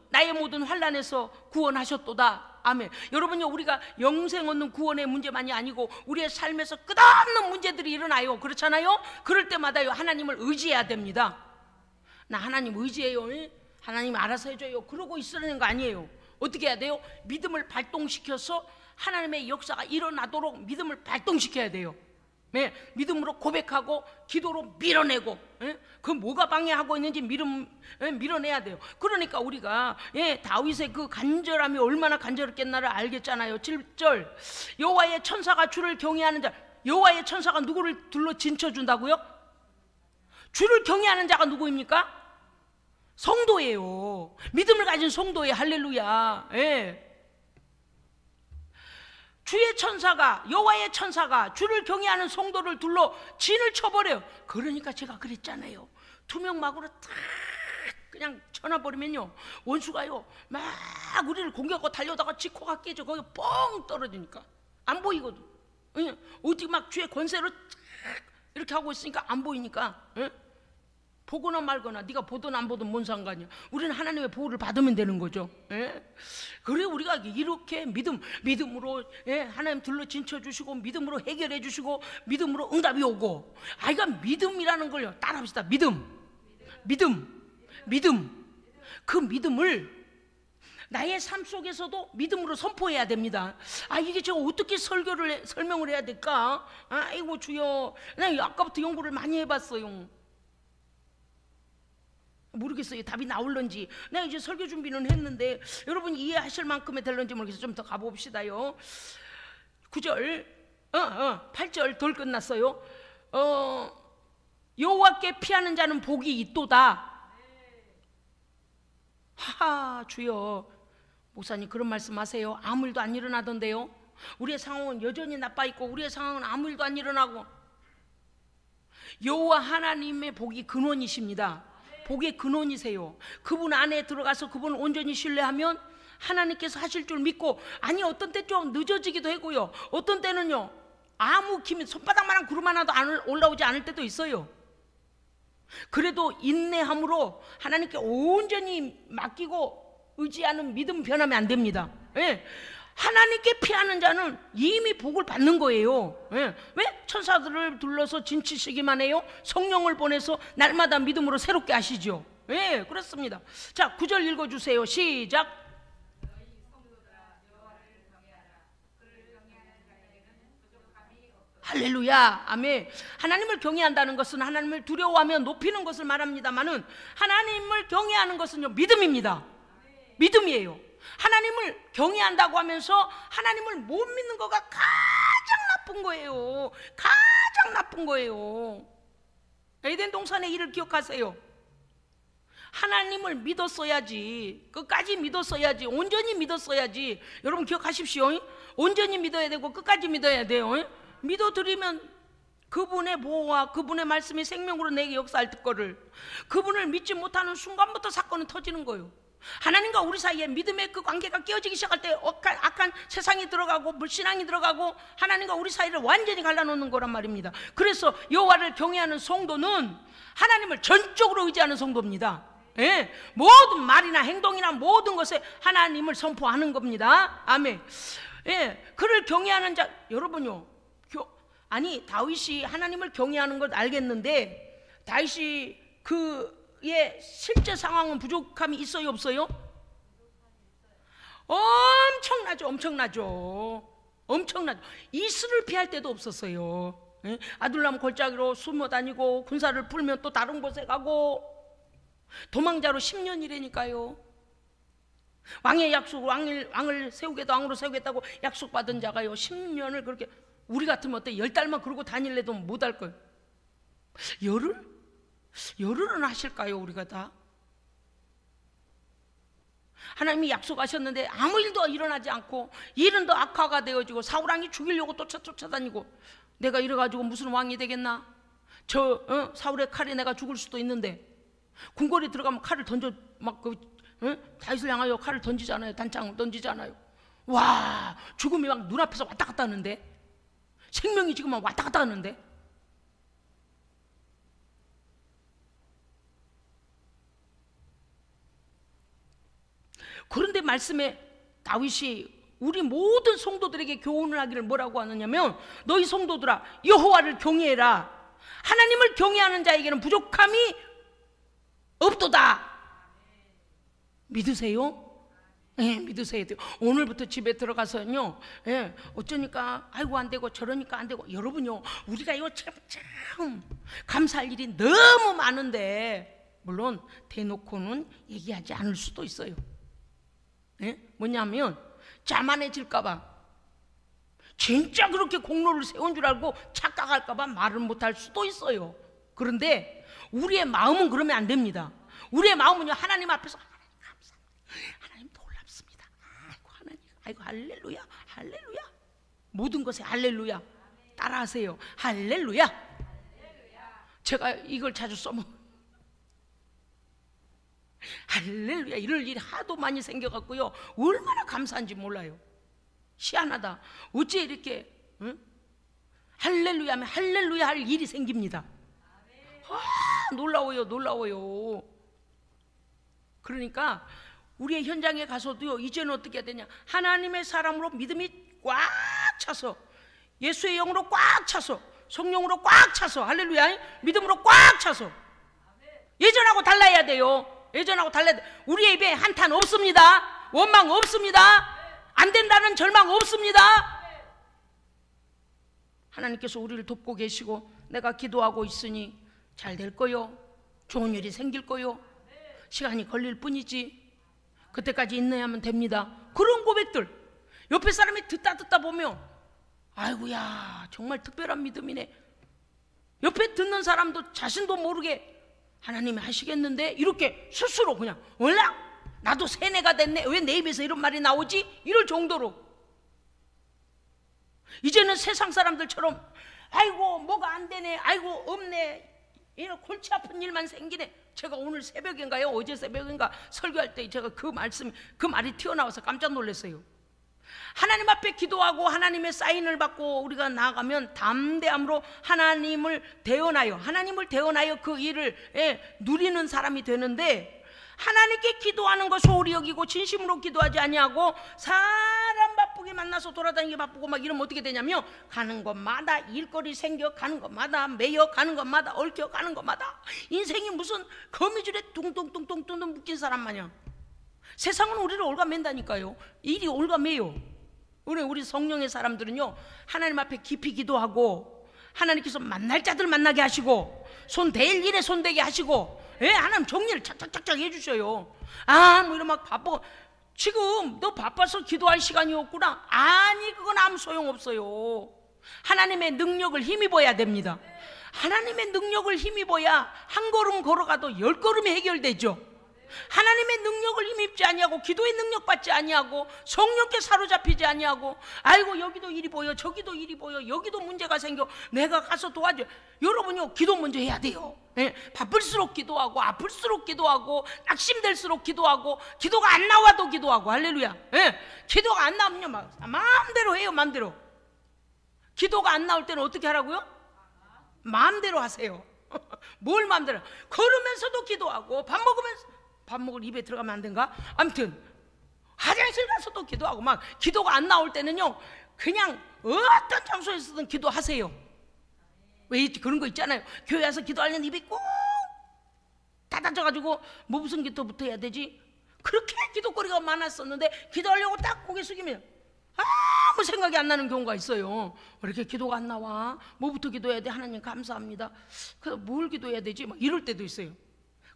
나의 모든 환난에서 구원하셨도다. 아멘. 여러분요 우리가 영생 얻는 구원의 문제만이 아니고 우리의 삶에서 끝없는 문제들이 일어나요. 그렇잖아요. 그럴 때마다요 하나님을 의지해야 됩니다. 나 하나님 의지해요. 하나님 알아서 해줘요. 그러고 있으라는 거 아니에요. 어떻게 해야 돼요? 믿음을 발동시켜서 하나님의 역사가 일어나도록 믿음을 발동시켜야 돼요. 네, 믿음으로 고백하고 기도로 밀어내고 그 뭐가 방해하고 있는지 밀어내야 돼요. 그러니까 우리가 다윗의 그 간절함이 얼마나 간절했겠나를 알겠잖아요. 7절 여호와의 천사가 주를 경외하는 자. 여호와의 천사가 누구를 둘러 진쳐준다고요? 주를 경외하는 자가 누구입니까? 성도예요. 믿음을 가진 성도예요. 할렐루야. 주의 천사가 여호와의 천사가 주를 경외하는 성도를 둘러 진을 쳐버려요. 그러니까 제가 그랬잖아요. 투명막으로 탁 그냥 쳐놔버리면요 원수가요 막 우리를 공격하고 달려다가 지코가 깨져 거기 뻥 떨어지니까 안 보이거든. 어디 막 주의 권세로 탁 이렇게 하고 있으니까 안 보이니까 보거나 말거나 네가 보든 안 보든 뭔 상관이야. 우리는 하나님의 보호를 받으면 되는 거죠. 그래 우리가 이렇게 믿음으로 하나님 들러 진쳐주시고 믿음으로 해결해 주시고 믿음으로 응답이 오고 이거 믿음이라는 걸요 따라합시다. 믿음 그 믿음을 나의 삶 속에서도 믿음으로 선포해야 됩니다. 이게 제가 어떻게 설명을 해야 될까? 아이고 주여 나 아까부터 연구를 많이 해봤어요. 모르겠어요. 답이 나올런지. 내가 이제 설교 준비는 했는데 여러분이 이해하실 만큼의 될런지 모르겠어요. 좀 더 가봅시다요. 9절 8절 덜 끝났어요. 여호와께 피하는 자는 복이 있도다. 하하 주여 목사님 그런 말씀하세요. 아무 일도 안 일어나던데요. 우리의 상황은 여전히 나빠 있고 우리의 상황은 아무 일도 안 일어나고 여호와 하나님의 복이 근원이십니다. 복의 근원이세요. 그분 안에 들어가서 그분을 온전히 신뢰하면 하나님께서 하실 줄 믿고 어떤 때 좀 늦어지기도 하고요. 어떤 때는요 아무 기미 손바닥만한 구름 하나도 올라오지 않을 때도 있어요. 그래도 인내함으로 하나님께 온전히 맡기고 의지하는 믿음 변하면 안 됩니다. 예. 하나님께 피하는 자는 이미 복을 받는 거예요. 예. 왜? 천사들을 둘러서 진치시기만 해요? 성령을 보내서 날마다 믿음으로 새롭게 하시죠. 예, 그렇습니다. 자, 9절 읽어주세요. 시작. 너희 성도들아 여호와를 경외하라. 그를 경외하는 자에게는 부족함이 없도다. 할렐루야. 아멘. 하나님을 경외한다는 것은 하나님을 두려워하며 높이는 것을 말합니다만은 하나님을 경외하는 것은요, 믿음입니다. 믿음이에요. 하나님을 경외한다고 하면서 하나님을 못 믿는 거가 가장 나쁜 거예요. 가장 나쁜 거예요. 에덴 동산의 일을 기억하세요. 하나님을 믿었어야지, 끝까지 믿었어야지, 온전히 믿었어야지. 여러분 기억하십시오. 온전히 믿어야 되고 끝까지 믿어야 돼요. 믿어드리면 그분의 보호와 그분의 말씀이 생명으로 내게 역사할 거를, 그분을 믿지 못하는 순간부터 사건은 터지는 거예요. 하나님과 우리 사이에 믿음의 그 관계가 깨어지기 시작할 때 악한 세상이 들어가고 불신앙이 들어가고 하나님과 우리 사이를 완전히 갈라놓는 거란 말입니다. 그래서 여호와를 경외하는 성도는 하나님을 전적으로 의지하는 성도입니다. 예, 모든 말이나 행동이나 모든 것에 하나님을 선포하는 겁니다. 아멘. 예, 그를 경외하는 자, 여러분요, 아니 다윗이 하나님을 경외하는 걸 알겠는데 다윗이 그의 실제 상황은 부족함이 있어요, 없어요? 엄청나죠, 엄청나죠. 이슬을 피할 때도 없었어요. 예? 아둘람 골짜기로 숨어 다니고 군사를 풀면 또 다른 곳에 가고 도망자로 10년이라니까요. 왕의 약속, 왕을 세우겠다, 왕으로 세우겠다고 약속받은 자가요 10년을 그렇게, 우리 같으면 어때? 10달만 그러고 다닐래도 못할 거예요. 열흘은 하실까요, 우리가 다? 하나님이 약속하셨는데 아무 일도 일어나지 않고 일은 더 악화가 되어지고 사울왕이 죽이려고 쫓아다니고, 내가 이래가지고 무슨 왕이 되겠나? 사울의 칼에 내가 죽을 수도 있는데, 궁궐에 들어가면 칼을 던져, 막 다윗을 향하여 칼을 던지잖아요. 단창을 던지잖아요. 와, 죽음이 막 눈앞에서 왔다 갔다 하는데, 생명이 지금 막 왔다 갔다 하는데, 그런데 말씀에 다윗이 우리 모든 성도들에게 교훈을 하기를 뭐라고 하느냐면, 너희 성도들아 여호와를 경외해라. 하나님을 경외하는 자에게는 부족함이 없도다. 믿으세요? 예, 믿으세요. 오늘부터 집에 들어가서요, 예, 어쩌니까 아이고 안 되고 저러니까 안 되고. 여러분요, 우리가 이거 참 감사할 일이 너무 많은데, 물론 대놓고는 얘기하지 않을 수도 있어요. 예? 뭐냐면 자만해질까봐, 진짜 그렇게 공로를 세운 줄 알고 착각할까봐 말을 못할 수도 있어요. 그런데 우리의 마음은 그러면 안 됩니다. 우리의 마음은요, 하나님 앞에서 하나님 감사합니다, 하나님 놀랍습니다, 아이고 하나님, 아이고 할렐루야, 할렐루야, 모든 것에 할렐루야. 따라하세요. 할렐루야. 제가 이걸 자주 써먹어요. 할렐루야. 이럴 일이 하도 많이 생겨갖고요, 얼마나 감사한지 몰라요. 희한하다. 어째 이렇게 할렐루야 하면 할렐루야 할 일이 생깁니다. 놀라워요. 그러니까 우리의 현장에 가서도요, 이제는 어떻게 해야 되냐, 하나님의 사람으로 믿음이 꽉 차서, 예수의 영으로 꽉 차서, 성령으로 꽉 차서, 할렐루야, 믿음으로 꽉 차서, 예전하고 달라야 돼요. 예전하고 달라야 돼. 우리의 입에 한탄 없습니다. 원망 없습니다. 안 된다는 절망 없습니다. 하나님께서 우리를 돕고 계시고, 내가 기도하고 있으니 잘 될 거요, 좋은 일이 생길 거요, 시간이 걸릴 뿐이지, 그때까지 인내하면 됩니다. 그런 고백들 옆에 사람이 듣다 보면, 아이고야 정말 특별한 믿음이네. 옆에 듣는 사람도 자신도 모르게 하나님이 하시겠는데, 이렇게 스스로 그냥 얼라 나도 세뇌가 됐네, 왜 내 입에서 이런 말이 나오지, 이럴 정도로. 이제는 세상 사람들처럼 아이고 뭐가 안 되네, 아이고 없네, 이런 골치 아픈 일만 생기네. 제가 오늘 새벽인가요, 어제 새벽인가 설교할 때 제가 그 말이 튀어나와서 깜짝 놀랐어요. 하나님 앞에 기도하고 하나님의 사인을 받고 우리가 나아가면 담대함으로 하나님을 대언하여 그 일을 누리는 사람이 되는데, 하나님께 기도하는 거 소홀히 여기고 진심으로 기도하지 아니하고 사람 바쁘게 만나서 돌아다니기 바쁘고 막 이러면 어떻게 되냐면 가는 곳마다 일거리 생겨, 가는 곳마다 매여, 가는 곳마다 얽혀, 가는 곳마다 인생이 무슨 거미줄에 뚱뚱뚱뚱뚱 묶인 사람 마냥. 세상은 우리를 올가맨다니까요. 일이 올가매요. 우리 성령의 사람들은요, 하나님 앞에 깊이 기도하고 하나님께서 만날 자들 만나게 하시고 손 댈 일에 손 대게 하시고, 예, 하나님 정리를 착착착착 해주셔요. 뭐 이런 막 바빠. 지금 너 바빠서 기도할 시간이 없구나. 아니, 그건 아무 소용없어요. 하나님의 능력을 힘입어야 됩니다. 하나님의 능력을 힘입어야 한 걸음 걸어가도 10걸음이 해결되죠. 하나님의 능력을 힘입지 아니하고 기도의 능력 받지 아니하고 성령께 사로잡히지 아니하고 아이고 여기도 일이 보여 저기도 일이 보여 여기도 문제가 생겨 내가 가서 도와줘. 여러분요, 기도 먼저 해야 돼요. 예, 바쁠수록 기도하고 아플수록 기도하고 낙심될수록 기도하고 기도가 안 나와도 기도하고. 할렐루야. 예, 기도가 안 나오면요 마음대로 해요. 마음대로. 기도가 안 나올 때는 어떻게 하라고요? 마음대로 하세요. 뭘 마음대로? 걸으면서도 기도하고 밥 먹을 입에 들어가면 안 된가? 아무튼 화장실 가서도 기도하고 막. 기도가 안 나올 때는요 그냥 어떤 장소에서든 기도하세요. 왜 그런 거 있잖아요. 교회 와서 기도하려는 입이 꼭 닫아져가지고 뭐 무슨 기도부터 해야 되지? 그렇게 기도거리가 많았었는데 기도하려고 딱 고개 숙이면 아무 생각이 안 나는 경우가 있어요. 왜 이렇게 기도가 안 나와? 뭐부터 기도해야 돼? 하나님 감사합니다. 그래서 뭘 기도해야 되지? 막 이럴 때도 있어요.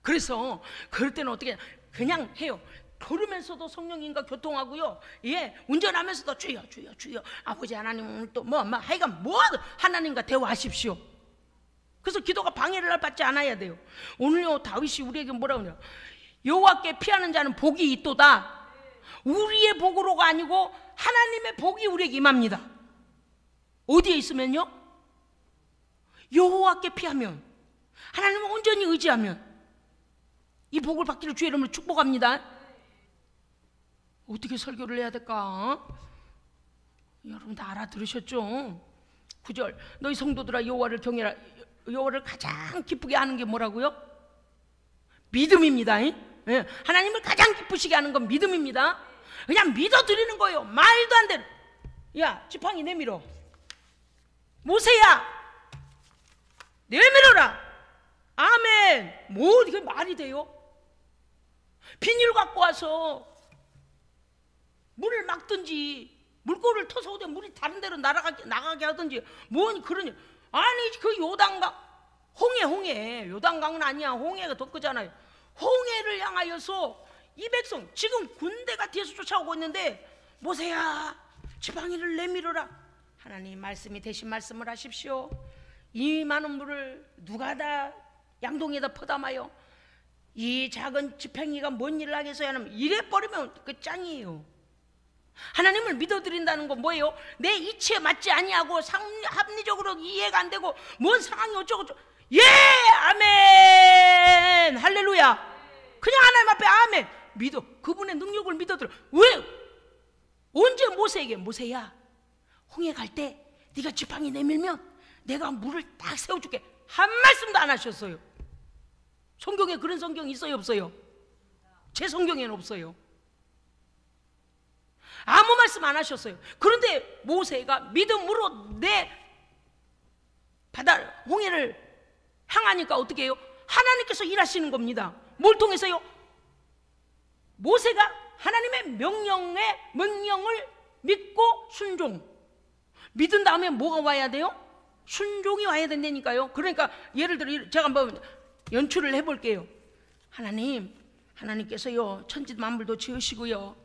그래서 그럴 때는 어떻게 그냥 해요. 걸으면서도 성령님과 교통하고요. 예, 운전하면서도 주여 주여 주여 아버지 하나님 오늘 또 하여간 하나님과 대화하십시오. 그래서 기도가 방해를 받지 않아야 돼요. 오늘요 다윗이 우리에게 뭐라고 하냐? 여호와께 피하는 자는 복이 있도다. 우리의 복으로가 아니고 하나님의 복이 우리에게 임합니다. 어디에 있으면요? 여호와께 피하면, 하나님을 온전히 의지하면 이 복을 받기를 주의 이름으로 축복합니다. 어떻게 설교를 해야 될까? 여러분 다 알아들으셨죠? 9절 너희 성도들아 여호와를 경외하라. 여호와를 가장 기쁘게 하는 게 뭐라고요? 믿음입니다. 예? 하나님을 가장 기쁘시게 하는 건 믿음입니다. 그냥 믿어드리는 거예요. 말도 안 되는. 야 지팡이 내밀어. 모세야 내밀어라. 아멘. 뭐 이게 말이 돼요? 비닐 갖고 와서 물을 막든지 물꼬를 터서 오되 물이 다른 데로 나가게 하든지 뭔 그러냐. 아니 그 요단강 홍해 요단강은 아니야. 홍해가 더 크잖아요. 홍해를 향하여서 이 백성 지금 군대가 뒤에서 쫓아오고 있는데 모세야 지팡이를 내밀어라. 하나님 말씀이 대신 말씀을 하십시오. 이 많은 물을 누가 다 양동이에다 퍼담아요. 이 작은 지팡이가 뭔 일을 하겠어요? 하면 이래 버리면 그 짱이에요. 하나님을 믿어드린다는 건 뭐예요? 내 이치에 맞지 아니하고 합리적으로 이해가 안 되고 뭔 상황이 어쩌고 예 아멘 할렐루야. 그냥 하나님 앞에 아멘 믿어. 그분의 능력을 믿어들어. 왜? 언제 모세에게 모세야 홍해 갈 때 네가 지팡이 내밀면 내가 물을 딱 세워줄게 한 말씀도 안 하셨어요. 성경에 그런 성경이 있어요 없어요? 제 성경에는 없어요. 아무 말씀 안 하셨어요. 그런데 모세가 믿음으로 내 바다 홍해를 향하니까 어떻게 해요? 하나님께서 일하시는 겁니다. 뭘 통해서요? 모세가 하나님의 명령을 믿고 순종. 믿은 다음에 뭐가 와야 돼요? 순종이 와야 된다니까요. 그러니까 예를 들어 제가 한번 연출을 해볼게요. 하나님께서요 천지 만물도 지으시고요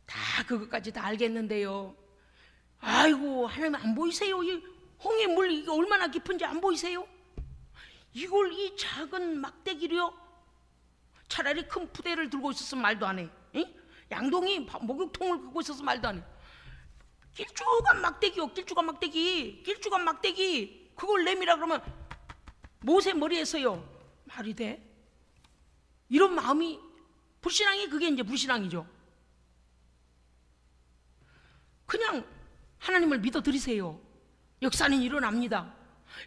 다 그것까지 다 알겠는데요, 아이고 하나님 안 보이세요? 이 홍해 물 이게 얼마나 깊은지 안 보이세요? 이걸 이 작은 막대기로요 차라리 큰 부대를 들고 있었으면 말도 안 해. 양동이 목욕통을 긁고 있었으면 말도 안 해. 길쭉한 막대기요. 길쭉한 막대기 그걸 내밀라 그러면 모세 머리에서요 말이 돼? 이런 마음이 불신앙이 그게 이제 불신앙이죠. 그냥 하나님을 믿어드리세요. 역사는 일어납니다.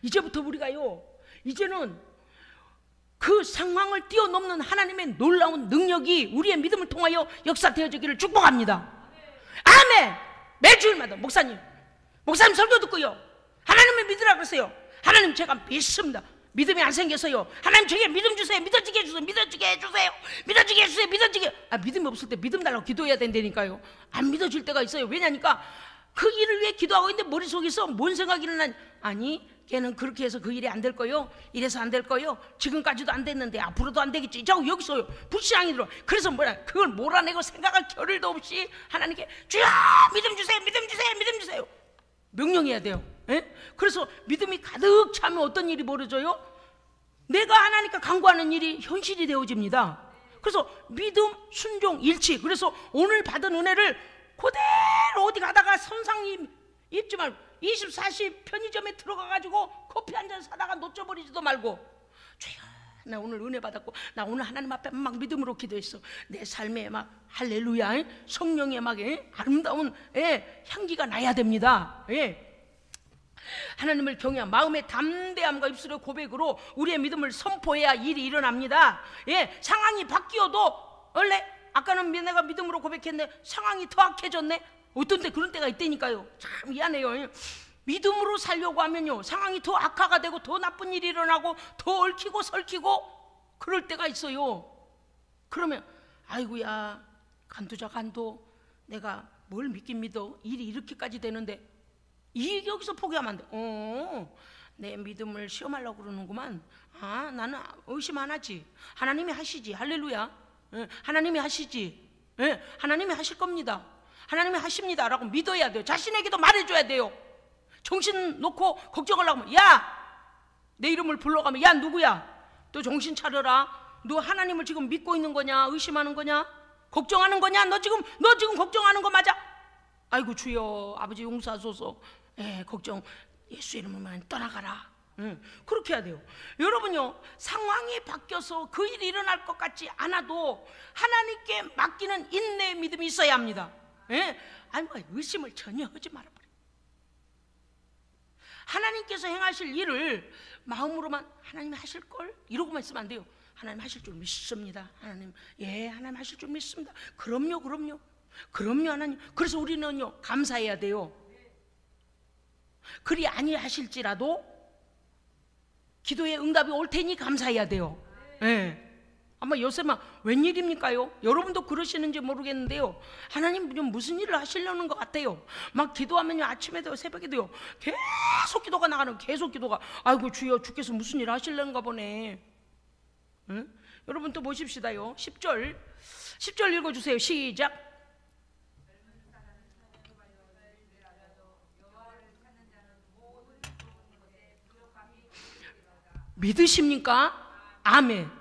이제부터 우리가요 이제는 그 상황을 뛰어넘는 하나님의 놀라운 능력이 우리의 믿음을 통하여 역사되어지기를 축복합니다. 아멘. 매주일마다 목사님 설교 듣고요, 하나님을 믿으라 그러세요. 하나님 제가 믿습니다. 믿음이 안 생겨서요, 하나님 제게 믿음 주세요. 믿어지게 해주세요. 믿어지게 해주세요. 믿어지게 해주세요. 믿어지게. 믿음이 없을 때 믿음 달라고 기도해야 된다니까요. 안 믿어질 때가 있어요. 왜냐니까 그 일을 위해 기도하고 있는데 머릿속에서 뭔 생각이 일어나니, 아니 걔는 그렇게 해서 그 일이 안 될 거요, 이래서 안 될 거요, 지금까지도 안 됐는데 앞으로도 안 되겠지. 자꾸 여기서 불신앙이 들어. 그래서 그걸 몰아내고 생각할 겨를도 없이 하나님께 주여 믿음 주세요. 믿음 주세요. 믿음 주세요. 명령해야 돼요. 예? 그래서 믿음이 가득 차면 어떤 일이 벌어져요? 내가 하나님께 간구하는 일이 현실이 되어집니다. 그래서 믿음, 순종, 일치. 그래서 오늘 받은 은혜를 그대로 어디 가다가 선상 입지 말고 24시 편의점에 들어가가지고 커피 한 잔 사다가 놓쳐버리지도 말고, 주여 나 오늘 은혜 받았고 나 오늘 하나님 앞에 막 믿음으로 기도했어. 내 삶에 막 할렐루야 성령의 막 아름다운 향기가 나야 됩니다. 하나님을 경외한 마음의 담대함과 입술의 고백으로 우리의 믿음을 선포해야 일이 일어납니다. 상황이 바뀌어도 원래 아까는 내가 믿음으로 고백했는데 상황이 더 악해졌네. 어떤 때 그런 때가 있다니까요. 참 미안해요. 믿음으로 살려고 하면요, 상황이 더 악화가 되고 더 나쁜 일이 일어나고 더 얽히고 설키고 그럴 때가 있어요. 그러면 아이고야 간두자 간도, 내가 뭘 믿긴 믿어, 일이 이렇게까지 되는데 여기서 포기하면 안 돼. 내 믿음을 시험하려고 그러는구만. 나는 의심 안 하지. 하나님이 하시지. 할렐루야. 하나님이 하시지. 하나님이 하실 겁니다. 하나님이 하십니다 라고 믿어야 돼요. 자신에게도 말해줘야 돼요. 정신 놓고 걱정하려고 하면, 야 내 이름을 불러가면, 야 누구야, 너 정신 차려라. 너 하나님을 지금 믿고 있는 거냐, 의심하는 거냐, 걱정하는 거냐, 너 지금 걱정하는 거 맞아? 아이고 주여 아버지 용서하소서. 걱정 예수 이름으로만 떠나가라. 그렇게 해야 돼요. 여러분요, 상황이 바뀌어서 그 일이 일어날 것 같지 않아도 하나님께 맡기는 인내의 믿음이 있어야 합니다. 의심을 전혀 하지 말아버려. 하나님께서 행하실 일을 마음으로만 하나님이 하실걸 이러고만 있으면 안 돼요. 하나님 하실 줄 믿습니다. 하나님 하실 줄 믿습니다. 그럼요 하나님. 그래서 우리는요 감사해야 돼요. 그리 아니하실지라도 기도의 응답이 올 테니 감사해야 돼요. 아마 요새 막 웬일입니까요? 여러분도 그러시는지 모르겠는데요, 하나님 무슨 일을 하시려는 것 같아요. 막 기도하면요, 아침에도 새벽에도요 계속 기도가 나가는, 계속 기도가. 아이고 주여 주께서 무슨 일을 하시려는가 보네. 여러분 또 보십시다요. 10절 읽어주세요. 시작. 믿으십니까? 아멘.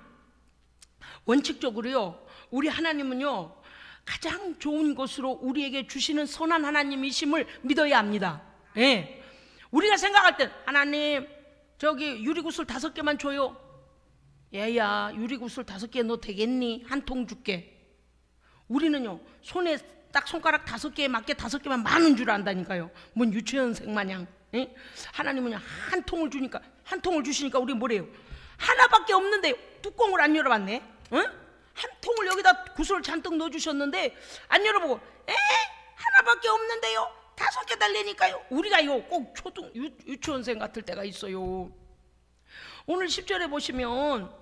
원칙적으로요, 우리 하나님은요 가장 좋은 것으로 우리에게 주시는 선한 하나님이심을 믿어야 합니다. 우리가 생각할 땐 하나님 저기 유리구슬 5개만 줘요. 얘야 유리구슬 5개 너 되겠니? 한 통 줄게. 우리는요 손에 딱 손가락 5개에 맞게 5개만 많은 줄 안다니까요. 뭔 유치원생 마냥. 하나님은 한 통을 주니까, 한 통을 주시니까 우리 뭐래요? 하나밖에 없는데 뚜껑을 안 열어봤네. 한 통을 여기다 구슬을 잔뜩 넣어주셨는데 안 열어보고 하나밖에 없는데요 5개 달래니까요. 우리가요 꼭 유치원생 같을 때가 있어요. 오늘 10절에 보시면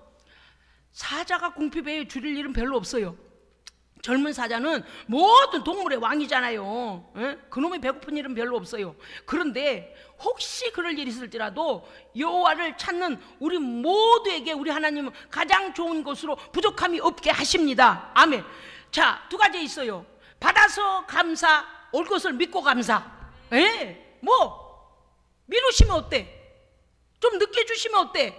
사자가 궁핍에 줄일 일은 별로 없어요. 젊은 사자는 모든 동물의 왕이잖아요. 그놈이 배고픈 일은 별로 없어요. 그런데 혹시 그럴 일이 있을지라도 여호와를 찾는 우리 모두에게 우리 하나님은 가장 좋은 것으로 부족함이 없게 하십니다. 아멘. 자, 2가지 있어요. 받아서 감사, 올 것을 믿고 감사. 미루시면 어때? 좀 늦게 주시면 어때?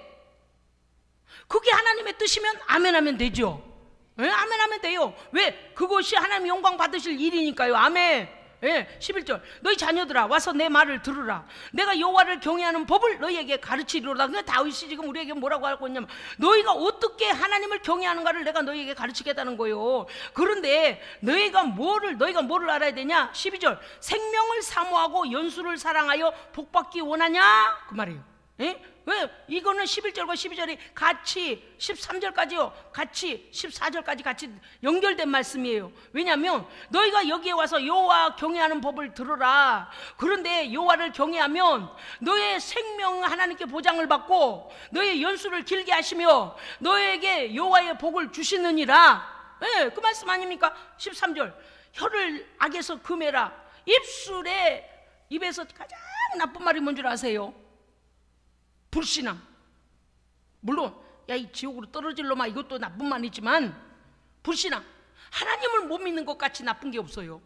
그게 하나님의 뜻이면 아멘하면 되죠. 아멘하면 돼요. 왜? 그것이 하나님 영광 받으실 일이니까요. 아멘. 11절 너희 자녀들아 와서 내 말을 들으라. 내가 여호와를 경외하는 법을 너희에게 가르치리로다. 근데 다윗이 지금 우리에게 뭐라고 하고 있냐면 너희가 어떻게 하나님을 경외하는가를 내가 너희에게 가르치겠다는 거예요. 그런데 너희가 뭐를 알아야 되냐? 12절 생명을 사모하고 연수를 사랑하여 복받기 원하냐? 그 말이에요. 예? 왜? 이거는 11절과 12절이 같이 13절까지요 같이 14절까지 같이 연결된 말씀이에요. 왜냐하면 너희가 여기에 와서 여호와 경외하는 법을 들어라. 그런데 여호와를 경외하면 너의 생명 하나님께 보장을 받고 너의 연수를 길게 하시며 너에게 여호와의 복을 주시느니라. 예, 그 말씀 아닙니까? 13절 혀를 악에서 금해라. 입에서 가장 나쁜 말이 뭔 줄 아세요? 불신앙. 물론 야 이 지옥으로 떨어질 놈아 이것도 나쁜 말이지만 불신앙. 하나님을 못 믿는 것 같이 나쁜 게 없어요.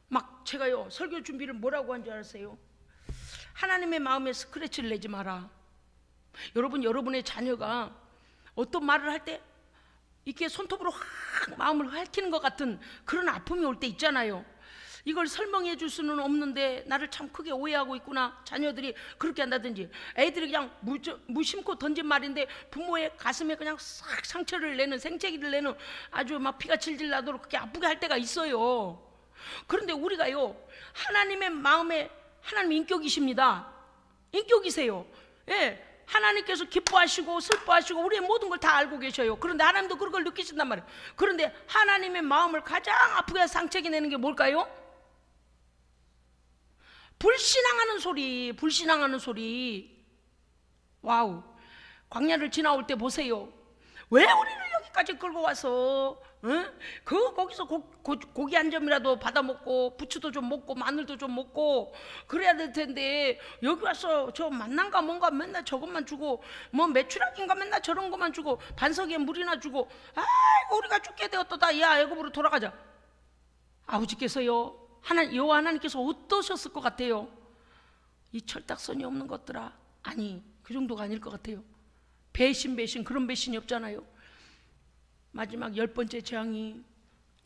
막 제가요 설교 준비를 뭐라고 한 줄 아세요? 하나님의 마음에 스크래치를 내지 마라. 여러분의 자녀가 어떤 말을 할 때 이렇게 손톱으로 확 마음을 핥히는 것 같은 그런 아픔이 올 때 있잖아요. 이걸 설명해 줄 수는 없는데 나를 참 크게 오해하고 있구나. 자녀들이 그렇게 한다든지 애들이 그냥 무심코 던진 말인데 부모의 가슴에 그냥 싹 상처를 내는 생채기를 내는 아주 막 피가 질질 나도록 그렇게 아프게 할 때가 있어요. 그런데 우리가요 하나님의 마음에 하나님 인격이십니다. 인격이세요. 예. 하나님께서 기뻐하시고 슬퍼하시고 우리의 모든 걸 다 알고 계셔요. 그런데 하나님도 그런 걸 느끼신단 말이에요. 그런데 하나님의 마음을 가장 아프게 상처게 내는 게 뭘까요? 불신앙하는 소리, 불신앙하는 소리. 와우. 광야를 지나올 때 보세요. 왜 우리를 여기까지 끌고 와서 거기서 고기 한 점이라도 받아 먹고 부추도 좀 먹고 마늘도 좀 먹고 그래야 될 텐데 여기 와서 저 만난가 뭔가 맨날 저것만 주고 뭐 메추라기인가 맨날 저런 것만 주고 반석에 물이나 주고 아이고 우리가 죽게 되었도다. 야 애굽으로 돌아가자. 아버지께서요 여호와 하나님께서 어떠셨을 것 같아요? 이 철딱선이 없는 것들아. 아니 그 정도가 아닐 것 같아요. 배신 그런 배신이 없잖아요. 마지막 10번째 재앙이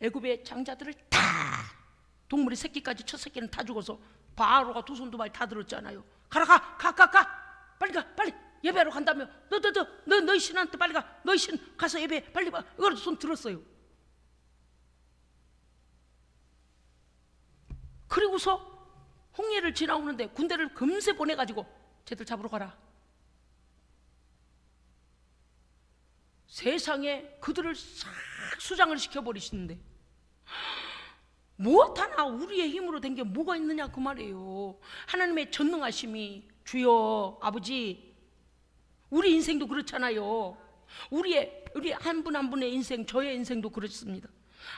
애굽의 장자들을 다 동물의 새끼까지 첫 새끼는 다 죽어서 바로가 두 손 두 발 다 들었잖아요. 가라 가 빨리 가 빨리 예배하러 간다며 너희 신한테 빨리 가 너희 신 가서 예배 빨리 봐. 이걸 손 들었어요. 그리고서 홍해를 지나오는데 군대를 금세 보내가지고 쟤들 잡으러 가라. 세상에 그들을 싹 수장을 시켜버리시는데 무엇 하나 우리의 힘으로 된 게 뭐가 있느냐 그 말이에요. 하나님의 전능하심이 주여 아버지 우리 인생도 그렇잖아요. 우리 한 분 한 분의 인생 저의 인생도 그렇습니다.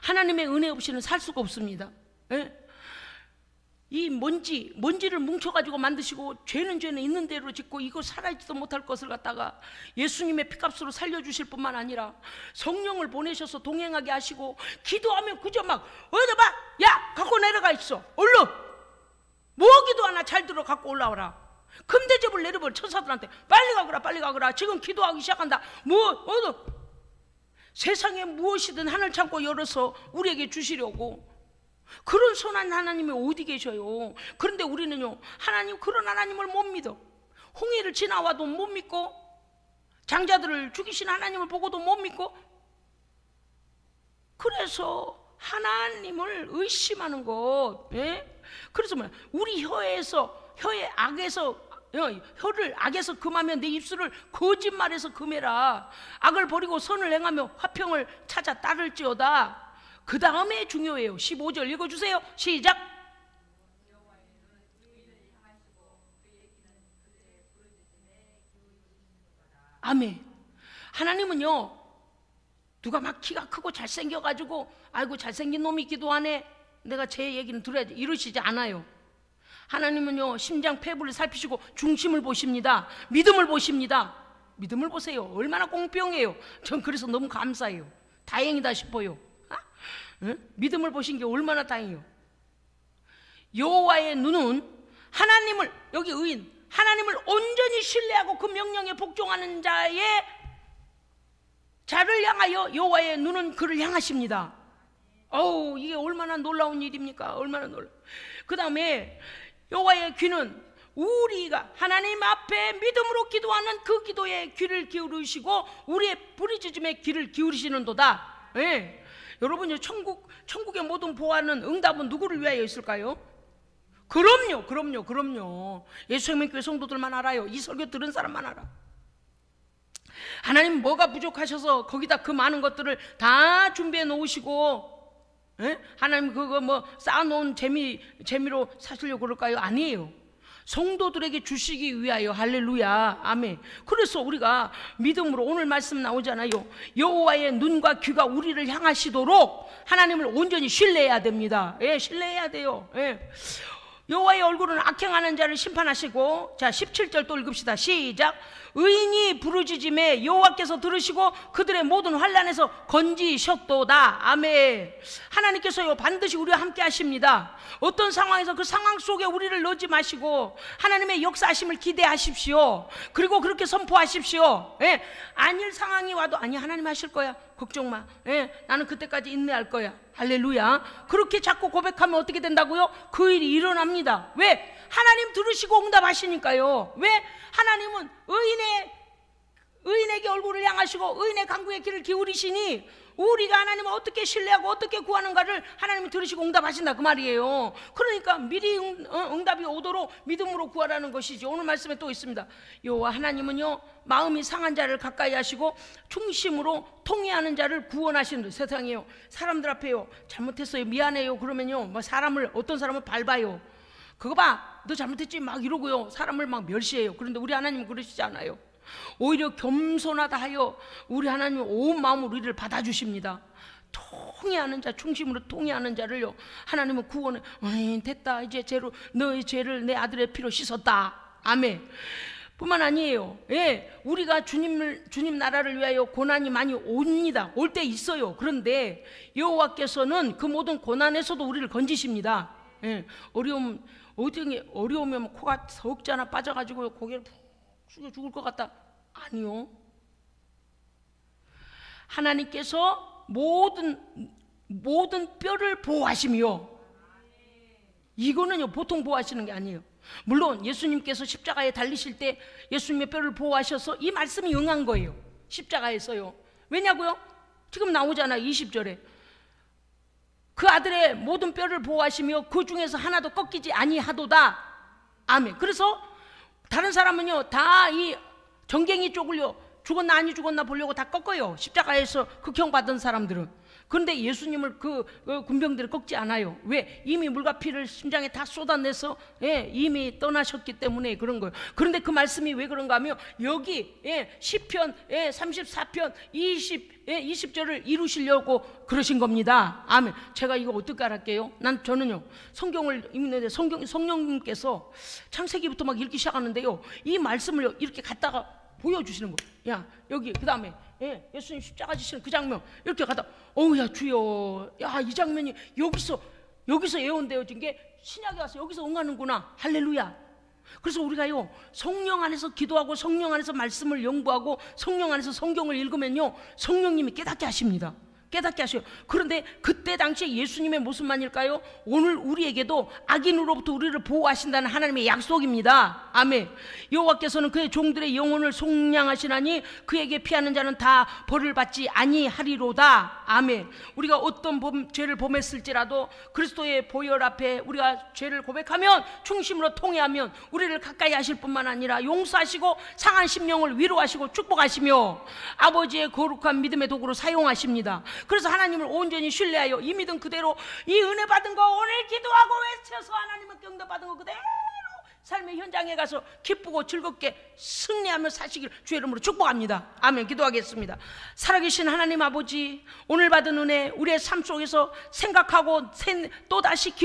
하나님의 은혜 없이는 살 수가 없습니다. 예? 이 먼지를 뭉쳐가지고 만드시고 죄는 있는 대로 짓고 이거 살아있지도 못할 것을 갖다가 예수님의 피값으로 살려주실 뿐만 아니라 성령을 보내셔서 동행하게 하시고 기도하면 그저 막 어디 봐 야 갖고 내려가 있어 얼른 뭐 기도 하나 잘 들어 갖고 올라오라. 금대접을 내려버려 천사들한테 빨리 가거라 지금 기도하기 시작한다. 세상에 무엇이든 하늘 창고 열어서 우리에게 주시려고 그런 선한 하나님이 어디 계셔요? 그런데 우리는요 그런 하나님을 못 믿어. 홍해를 지나와도 못 믿고 장자들을 죽이신 하나님을 보고도 못 믿고 그래서 하나님을 의심하는 것. 예? 그래서 뭐야? 우리 혀를 악에서 금하면 내 입술을 거짓말에서 금해라. 악을 버리고 선을 행하며 화평을 찾아 따를지어다. 그 다음에 중요해요. 15절 읽어주세요. 시작. 아멘. 하나님은요 누가 막 키가 크고 잘생겨가지고 아이고 잘생긴 놈이 기도하네 내가 제 얘기는 들어야지 이러시지 않아요. 하나님은요 심장 폐부를 살피시고 중심을 보십니다. 믿음을 보십니다. 믿음을 보세요. 얼마나 공평해요. 전 그래서 너무 감사해요. 다행이다 싶어요. 응? 믿음을 보신 게 얼마나 다행이에요. 여호와의 눈은 하나님을 여기 의인 하나님을 온전히 신뢰하고 그 명령에 복종하는 자를 향하여 여호와의 눈은 그를 향하십니다. 어우 이게 얼마나 놀라운 일입니까? 얼마나 놀라. 그 다음에 여호와의 귀는 우리가 하나님 앞에 믿음으로 기도하는 그 기도에 귀를 기울이시고 우리의 부르짖음에 귀를 기울이시는도다. 예. 여러분요 천국의 모든 보화는 응답은 누구를 위하여 있을까요? 그럼요. 예수생명교회 성도들만 알아요. 이 설교 들은 사람만 알아. 하나님 뭐가 부족하셔서 거기다 그 많은 것들을 다 준비해 놓으시고, 하나님 그거 뭐 쌓아놓은 재미로 사시려고 그럴까요? 아니에요. 성도들에게 주시기 위하여. 할렐루야, 아멘. 그래서 우리가 믿음으로 오늘 말씀 나오잖아요. 여호와의 눈과 귀가 우리를 향하시도록 하나님을 온전히 신뢰해야 됩니다. 신뢰해야 돼요. 여호와의 얼굴은 악행하는 자를 심판하시고, 자 17절 또 읽읍시다. 시작. 의인이 부르짖음에 여호와께서 들으시고 그들의 모든 환난에서 건지셨도다. 아멘. 하나님께서요 반드시 우리와 함께 하십니다. 어떤 상황에서 그 상황 속에 우리를 넣지 마시고 하나님의 역사하심을 기대하십시오. 그리고 그렇게 선포하십시오. 아닐 상황이 와도 아니 하나님 하실 거야, 걱정 마. 나는 그때까지 인내할 거야. 할렐루야. 그렇게 자꾸 고백하면 어떻게 된다고요? 그 일이 일어납니다. 왜? 하나님 들으시고 응답하시니까요. 왜? 하나님은 의인에게 얼굴을 향하시고 의인의 간구에 귀를 기울이시니 우리가 하나님을 어떻게 신뢰하고 어떻게 구하는가를 하나님이 들으시고 응답하신다 그 말이에요. 그러니까 미리 응답이 오도록 믿음으로 구하라는 것이지. 오늘 말씀에 또 있습니다. 여호와 하나님은요 마음이 상한 자를 가까이 하시고 중심으로 통회하는 자를 구원하시는. 세상에요 사람들 앞에요 잘못했어요 미안해요 그러면요 뭐 어떤 사람을 밟아요. 그거 봐 너 잘못했지 막 이러고요 사람을 막 멸시해요. 그런데 우리 하나님은 그러시지 않아요. 오히려 겸손하다 하여 우리 하나님은 온 마음으로 우리를 받아주십니다. 통회하는 자, 중심으로 통회하는 자를요 하나님은 구원해. 됐다 이제 너의 죄를 내 아들의 피로 씻었다. 아멘. 뿐만 아니에요. 우리가 주님 나라를 위하여 고난이 많이 옵니다. 올 때 있어요. 그런데 여호와께서는 그 모든 고난에서도 우리를 건지십니다. 어려우면 코가 석자나 빠져가지고 고개를 푹 숙여 죽을 것 같다. 아니요. 하나님께서 모든 뼈를 보호하시며, 이거는요 보통 보호하시는 게 아니에요. 물론 예수님께서 십자가에 달리실 때 예수님의 뼈를 보호하셔서 이 말씀이 응한 거예요. 십자가에서요. 왜냐고요? 지금 나오잖아요 20절에 그 아들의 모든 뼈를 보호하시며 그 중에서 하나도 꺾이지 아니하도다. 아멘. 그래서 다른 사람은요 다 이 정갱이 쪽을요 죽었나 아니 죽었나 보려고 다 꺾어요. 십자가에서 극형받은 사람들은. 그런데 예수님을 그 군병들이 꺾지 않아요. 왜? 이미 물과 피를 심장에 다 쏟아내서 이미 떠나셨기 때문에 그런 거예요. 그런데 그 말씀이 왜 그런가 하면 여기 시편 34편 20절을 이루시려고 그러신 겁니다. 아멘. 제가 이거 어떻게 알았게요? 저는요 성경을 읽는데 성령님께서 창세기부터 막 읽기 시작하는데요 이 말씀을 이렇게 갖다가 보여주시는 거예요. 야 여기 그 다음에 예수님 십자가 지시는 그 장면 이렇게 가다 어우야 주여, 야 이 장면이 여기서 예언되어진 게 신약에 와서 여기서 응하는구나. 할렐루야. 그래서 우리가요 성령 안에서 기도하고 성령 안에서 말씀을 연구하고 성령 안에서 성경을 읽으면요 성령님이 깨닫게 하십니다. 깨닫게 하셔요. 그런데 그때 당시에 예수님의 모습만일까요? 오늘 우리에게도 악인으로부터 우리를 보호하신다는 하나님의 약속입니다. 아멘. 여호와께서는 그의 종들의 영혼을 속량하시나니 그에게 피하는 자는 다 벌을 받지 아니하리로다. 아멘. 우리가 어떤 죄를 범했을지라도 그리스도의 보혈 앞에 우리가 죄를 고백하면 중심으로 통회하면 우리를 가까이 하실 뿐만 아니라 용서하시고 상한 심령을 위로하시고 축복하시며 아버지의 거룩한 믿음의 도구로 사용하십니다. 그래서 하나님을 온전히 신뢰하여 이 믿음 그대로 이 은혜 받은 거 오늘 기도하고 외쳐서 하나님은 응답받은 거 그대로 삶의 현장에 가서 기쁘고 즐겁게 승리하며 사시길 주의 이름으로 축복합니다. 아멘. 기도하겠습니다. 살아계신 하나님 아버지, 오늘 받은 은혜 우리의 삶 속에서 생각하고 또다시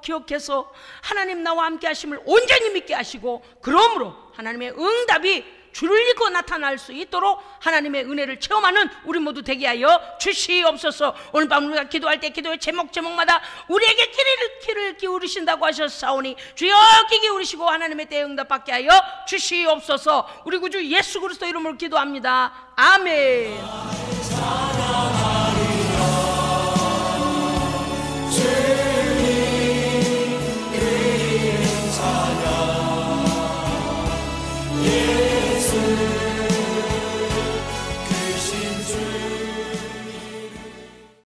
기억해서 하나님 나와 함께 하심을 온전히 믿게 하시고 그러므로 하나님의 응답이 줄을 잇고 나타날 수 있도록 하나님의 은혜를 체험하는 우리 모두 되게 하여 주시옵소서. 오늘 밤 우리가 기도할 때 기도의 제목마다 우리에게 귀를 기울이신다고 하셨사오니 주여 귀 기울이시고 하나님의 대응답 받게 하여 주시옵소서. 우리 구주 예수 그리스도 이름으로 기도합니다. 아멘.